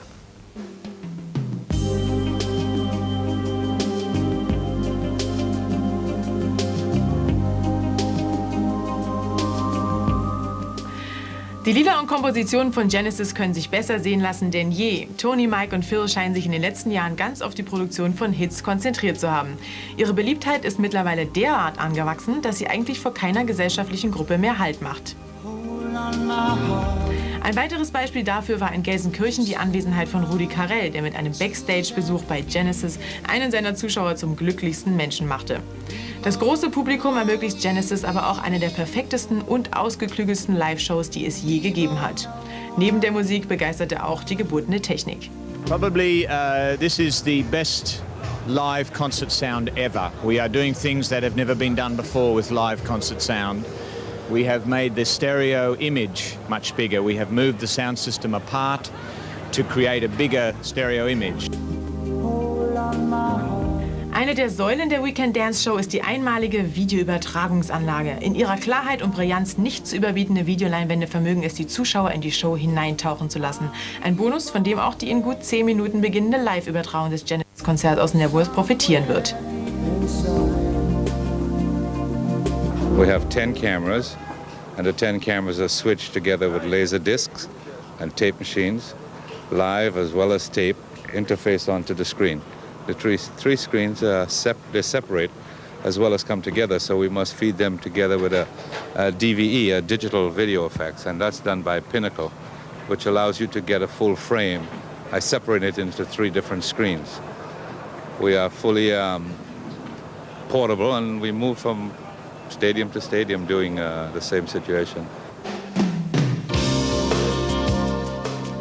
Die Lieder und Kompositionen von Genesis können sich besser sehen lassen denn je. Tony, Mike und Phil scheinen sich in den letzten Jahren ganz auf die Produktion von Hits konzentriert zu haben. Ihre Beliebtheit ist mittlerweile derart angewachsen, dass sie eigentlich vor keiner gesellschaftlichen Gruppe mehr Halt macht. Ein weiteres Beispiel dafür war in Gelsenkirchen die Anwesenheit von Rudi Carrell, der mit einem Backstage-Besuch bei Genesis einen seiner Zuschauer zum glücklichsten Menschen machte. Das große Publikum ermöglicht Genesis aber auch eine der perfektesten und ausgeklügelsten Live-Shows, die es je gegeben hat. Neben der Musik begeisterte auch die gebotene Technik. Probably this is the best live concert sound ever. We are doing things that have never been done before with live concert sound. We have made the stereo image much bigger. We have moved the sound system apart to create a bigger stereo image. Eine der Säulen der Weekend Dance Show ist die einmalige Videoübertragungsanlage. In ihrer Klarheit und Brillanz nicht zu überbietende Videoleinwände vermögen es, die Zuschauer in die Show hineintauchen zu lassen. Ein Bonus, von dem auch die in gut 10 Minuten beginnende Live-Übertragung des Genesis-Konzerts aus Knebworth profitieren wird. We have 10 cameras, and the 10 cameras are switched together with laser discs and tape machines, live as well as tape, interface onto the screen. The three screens they separate as well as come together, so we must feed them together with a DVE, a digital video effects, and that's done by Pinnacle, which allows you to get a full frame. I separate it into 3 different screens. We are fully portable, and we move from stadium to stadium doing the same situation.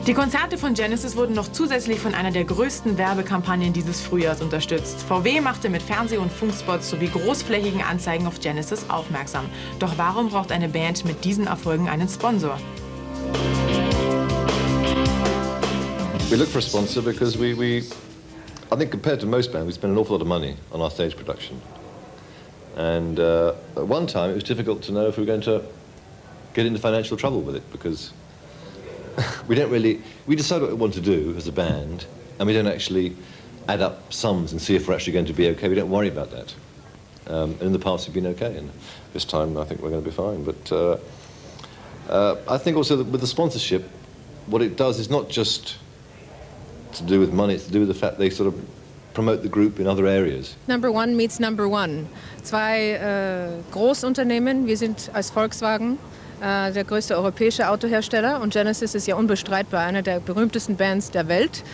Die Konzerte von Genesis wurden noch zusätzlich von einer der größten Werbekampagnen dieses Frühjahrs unterstützt. VW machte mit Fernseh- und Funkspots sowie großflächigen Anzeigen auf Genesis aufmerksam. Doch warum braucht eine Band mit diesen Erfolgen einen Sponsor? We look for a sponsor because I think compared to most bands, we spend an awful lot of money on our stage production. And at one time, it was difficult to know if we were going to get into financial trouble with it because we decide what we want to do as a band, and we don't actually add up sums and see if we're actually going to be okay. We don't worry about that. And in the past, we've been okay, and this time I think we're going to be fine. But I think also that with the sponsorship, what it does is not just to do with money, it's to do with the fact they sort of promote the group in other areas. Number one meets number one. Zwei Großunternehmen, wir sind als Volkswagen der größte europäische Autohersteller und Genesis ist ja unbestreitbar eine der berühmtesten Bands der Welt.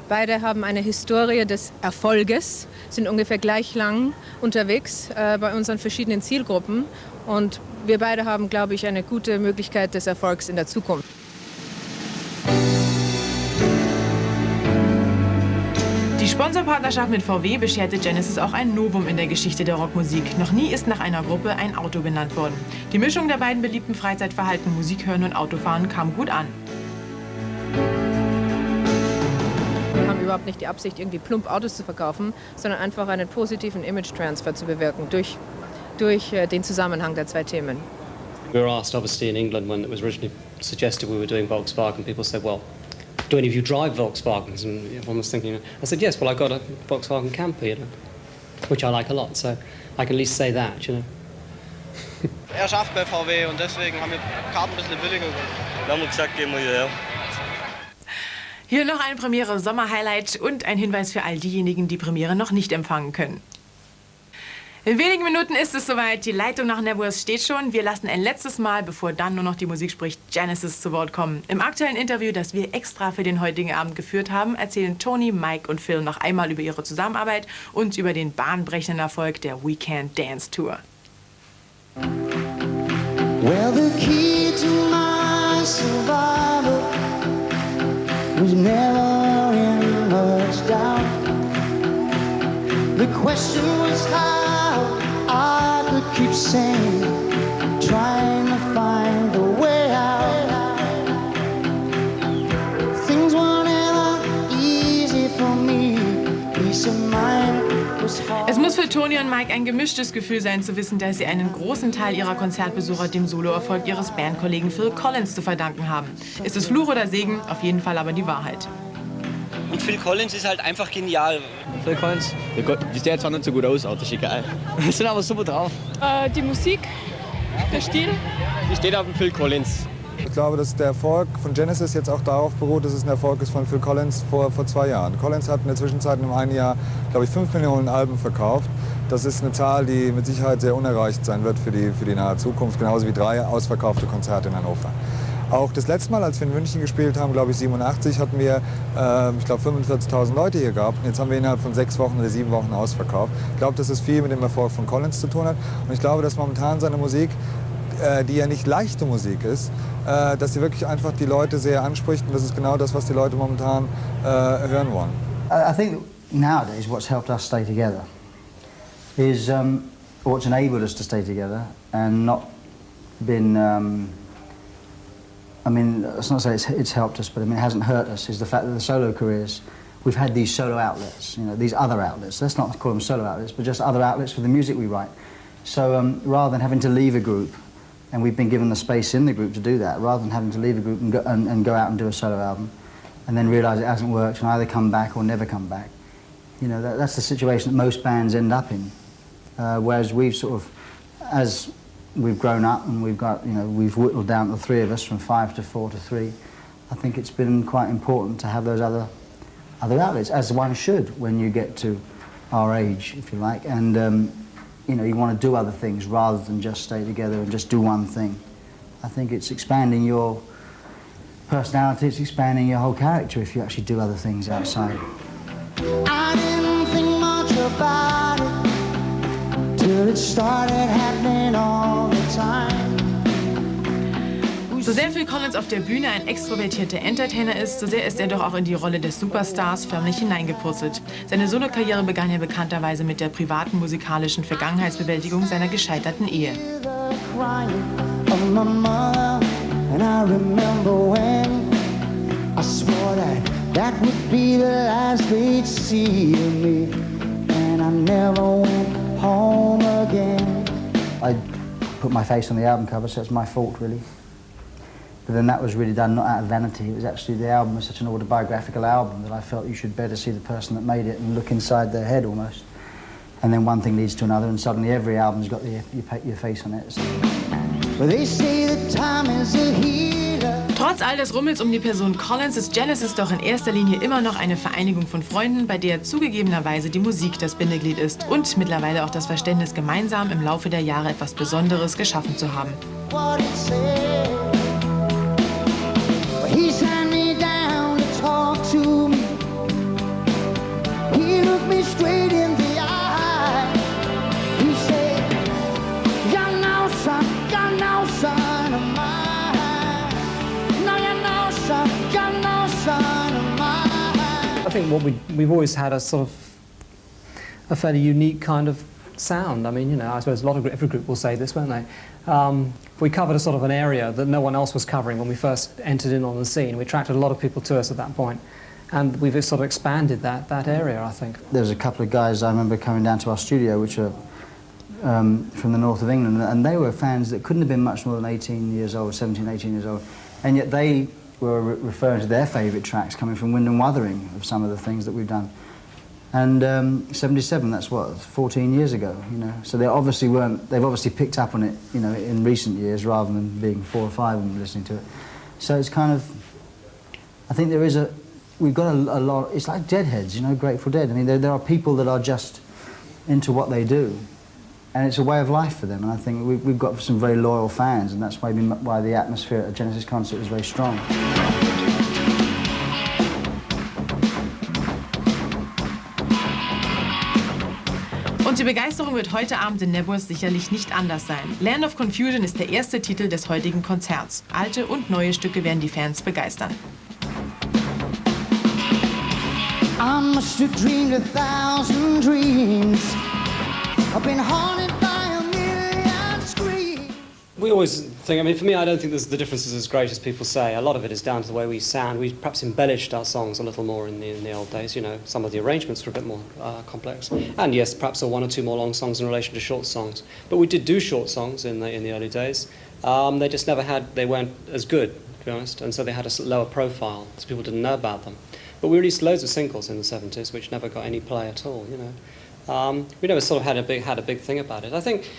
Beide haben eine Historie des Erfolges, sind ungefähr gleich lang unterwegs bei unseren verschiedenen Zielgruppen und wir beide haben, glaube ich, eine gute Möglichkeit des Erfolgs in der Zukunft. Die Sponsorpartnerschaft mit VW bescherte Genesis auch ein Novum in der Geschichte der Rockmusik. Noch nie ist nach einer Gruppe ein Auto benannt worden. Die Mischung der beiden beliebten Freizeitverhalten, Musik hören und Autofahren, kam gut an. Wir haben überhaupt nicht die Absicht, irgendwie plump Autos zu verkaufen, sondern einfach einen positiven Image-Transfer zu bewirken durch den Zusammenhang der zwei Themen. We were asked, obviously, in England when it was originally suggested we were doing Volkswagen, people said, well, do any of you drive Volkswagens? And everyone was thinking, I said, yes, well, I got a Volkswagen camper, you know, which I like a lot, so I can at least say that, you know. Er schafft bei VW und deswegen haben wir Karten ein bisschen billiger gemacht. Dann haben wir gesagt, gehen wir hierher. Hier noch ein Premiere-Sommer-Highlight und ein Hinweis für all diejenigen, die Premiere noch nicht empfangen können. In wenigen Minuten ist es soweit. Die Leitung nach Knebworth steht schon. Wir lassen ein letztes Mal, bevor dann nur noch die Musik spricht, Genesis zu Wort kommen. Im aktuellen Interview, das wir extra für den heutigen Abend geführt haben, erzählen Tony, Mike und Phil noch einmal über ihre Zusammenarbeit und über den bahnbrechenden Erfolg der We Can't Dance Tour. Well, the key to my survival was never in much doubt. The question was how I could keep sane, trying to find a way out. Things were never easy for me. Peace of mind was hard. Es muss für Tony und Mike ein gemischtes Gefühl sein, zu wissen, dass sie einen großen Teil ihrer Konzertbesucher dem Soloerfolg ihres Bandkollegen Phil Collins zu verdanken haben. Ist es Fluch oder Segen? Auf jeden Fall aber die Wahrheit. Und Phil Collins ist halt einfach genial. Phil Collins? Die sieht zwar nicht so gut aus, aber das ist egal. Wir sind aber super drauf. Die Musik, der Stil. Die steht auf dem Phil Collins. Ich glaube, dass der Erfolg von Genesis jetzt auch darauf beruht, dass es ein Erfolg ist von Phil Collins vor 2 Jahren. Collins hat in der Zwischenzeit in einem Jahr, glaube ich, 5 Millionen Alben verkauft. Das ist eine Zahl, die mit Sicherheit sehr unerreicht sein wird für die nahe Zukunft, genauso wie 3 ausverkaufte Konzerte in Hannover. Auch das letzte Mal, als wir in München gespielt haben, glaube ich 87, hatten wir, ich glaube 45.000 Leute hier gehabt. Und jetzt haben wir innerhalb von 6 Wochen oder 7 Wochen ausverkauft. Ich glaube, dass es viel mit dem Erfolg von Collins zu tun hat. Und ich glaube, dass momentan seine Musik, die ja nicht leichte Musik ist, dass sie wirklich einfach die Leute sehr anspricht. Und das ist genau das, was die Leute momentan hören wollen. I think nowadays what's helped us stay together is what's enabled us to stay together and not been I mean, let's not say it's helped us, but I mean, it hasn't hurt us, is the fact that the solo careers, we've had these solo outlets, you know, these other outlets. Let's not call them solo outlets, but just other outlets for the music we write. So rather than having to leave a group, and we've been given the space in the group to do that, rather than having to leave a group and go out and do a solo album, and then realise it hasn't worked and either come back or never come back. You know, that's the situation that most bands end up in. Whereas we've sort of, as we've grown up and we've got, you know, we've whittled down the 3 of us from 5 to 4 to 3. I think it's been quite important to have those other outlets, as one should when you get to our age, if you like. And you know, you want to do other things rather than just stay together and just do one thing. I think it's expanding your personality, it's expanding your whole character if you actually do other things outside. I didn't think much about it till it started happening all the time. So sehr Phil Collins auf der Bühne ein extrovertierter Entertainer ist, so sehr ist er doch auch in die Rolle des Superstars förmlich hineingepurzelt. Seine Solokarriere begann ja bekannterweise mit der privaten musikalischen Vergangenheitsbewältigung seiner gescheiterten Ehe. I put my face on the album cover, so it's my fault, really. But then that was really done not out of vanity. It was actually, the album was such an autobiographical album that I felt you should better see the person that made it and look inside their head almost. And then one thing leads to another, and suddenly every album's got your face on it. So. Well, they say that time is a healer. Trotz all des Rummels um die Person Collins ist Genesis doch in erster Linie immer noch eine Vereinigung von Freunden, bei der zugegebenerweise die Musik das Bindeglied ist und mittlerweile auch das Verständnis, gemeinsam im Laufe der Jahre etwas Besonderes geschaffen zu haben. What it said. He sat me down to talk to me. He looked me straight in the eye. He said, "You're no son of mine. No, you're no son of mine." I think what we've always had a sort of a fairly unique kind of sound. I mean, you know, I suppose every group will say this, won't they? We covered a sort of an area that no one else was covering when we first entered in on the scene. We attracted a lot of people to us at that point, and we've sort of expanded that area, I think. There was a couple of guys I remember coming down to our studio, which are from the north of England, and they were fans that couldn't have been much more than 18 years old, 17, 18 years old, and yet they were referring to their favourite tracks coming from Wind and Wuthering of some of the things that we've done. And 77, that's what, 14 years ago, you know. So they've obviously picked up on it, you know, in recent years rather than being 4 or 5 and listening to it. So it's kind of, I think we've got a lot, it's like Deadheads, you know, Grateful Dead. I mean, there are people that are just into what they do, and it's a way of life for them. And I think we've got some very loyal fans, and that's maybe why the atmosphere at a Genesis concert is very strong. Und die Begeisterung wird heute Abend in Knebworth sicherlich nicht anders sein. Land of Confusion ist der erste Titel des heutigen Konzerts. Alte und neue Stücke werden die Fans begeistern. I must have dreamed 1,000 dreams. I've been haunted by a million screams. We always think, I mean, for me, I don't think the difference is as great as people say. A lot of it is down to the way we sound. We perhaps embellished our songs a little more in the old days. You know, some of the arrangements were a bit more complex. And yes, perhaps 1 or 2 more long songs in relation to short songs. But we did do short songs in the early days. They just they weren't as good, to be honest. And so they had a lower profile, so people didn't know about them. But we released loads of singles in the 70s, which never got any play at all, you know. We never sort of had a big thing about it. I think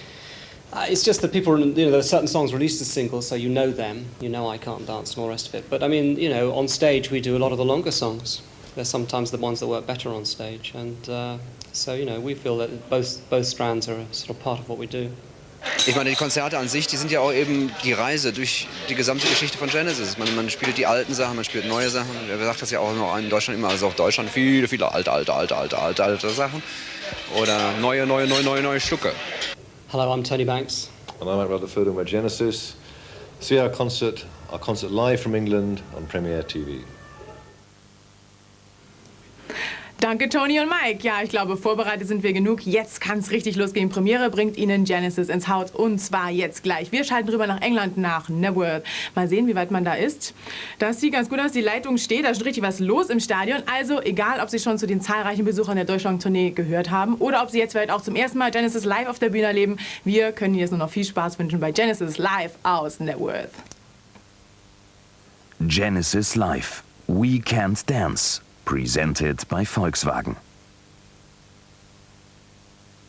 it's just that people, you know, there are certain songs released as singles, so you know them, you know I Can't Dance and all the rest of it. But I mean, you know, on stage we do a lot of the longer songs. They're sometimes the ones that work better on stage, and so, you know, we feel that both strands are sort of part of what we do. Ich meine, die Konzerte an sich, die sind ja auch eben die Reise durch die gesamte Geschichte von Genesis. Man spielt die alten Sachen, man spielt neue Sachen. Er sagt das ja auch noch in Deutschland immer, also auf Deutschland viele alte Sachen. Oder neue Stücke. Hello, I'm Tony Banks. And I'm Mike Rutherford, and we're Genesis. See our concert live from England on Premiere TV. Danke, Tony und Mike. Ja, ich glaube, vorbereitet sind wir genug. Jetzt kann es richtig losgehen. Premiere bringt Ihnen Genesis ins Haus, und zwar jetzt gleich. Wir schalten rüber nach England, nach Knebworth. Mal sehen, wie weit man da ist. Das sieht ganz gut aus. Die Leitung steht. Da ist richtig was los im Stadion. Also, egal, ob Sie schon zu den zahlreichen Besuchern der Deutschland-Tournee gehört haben oder ob Sie jetzt vielleicht auch zum ersten Mal Genesis live auf der Bühne erleben, wir können Ihnen jetzt nur noch viel Spaß wünschen bei Genesis live aus Knebworth. Genesis Live. We Can't Dance. Presented by Volkswagen.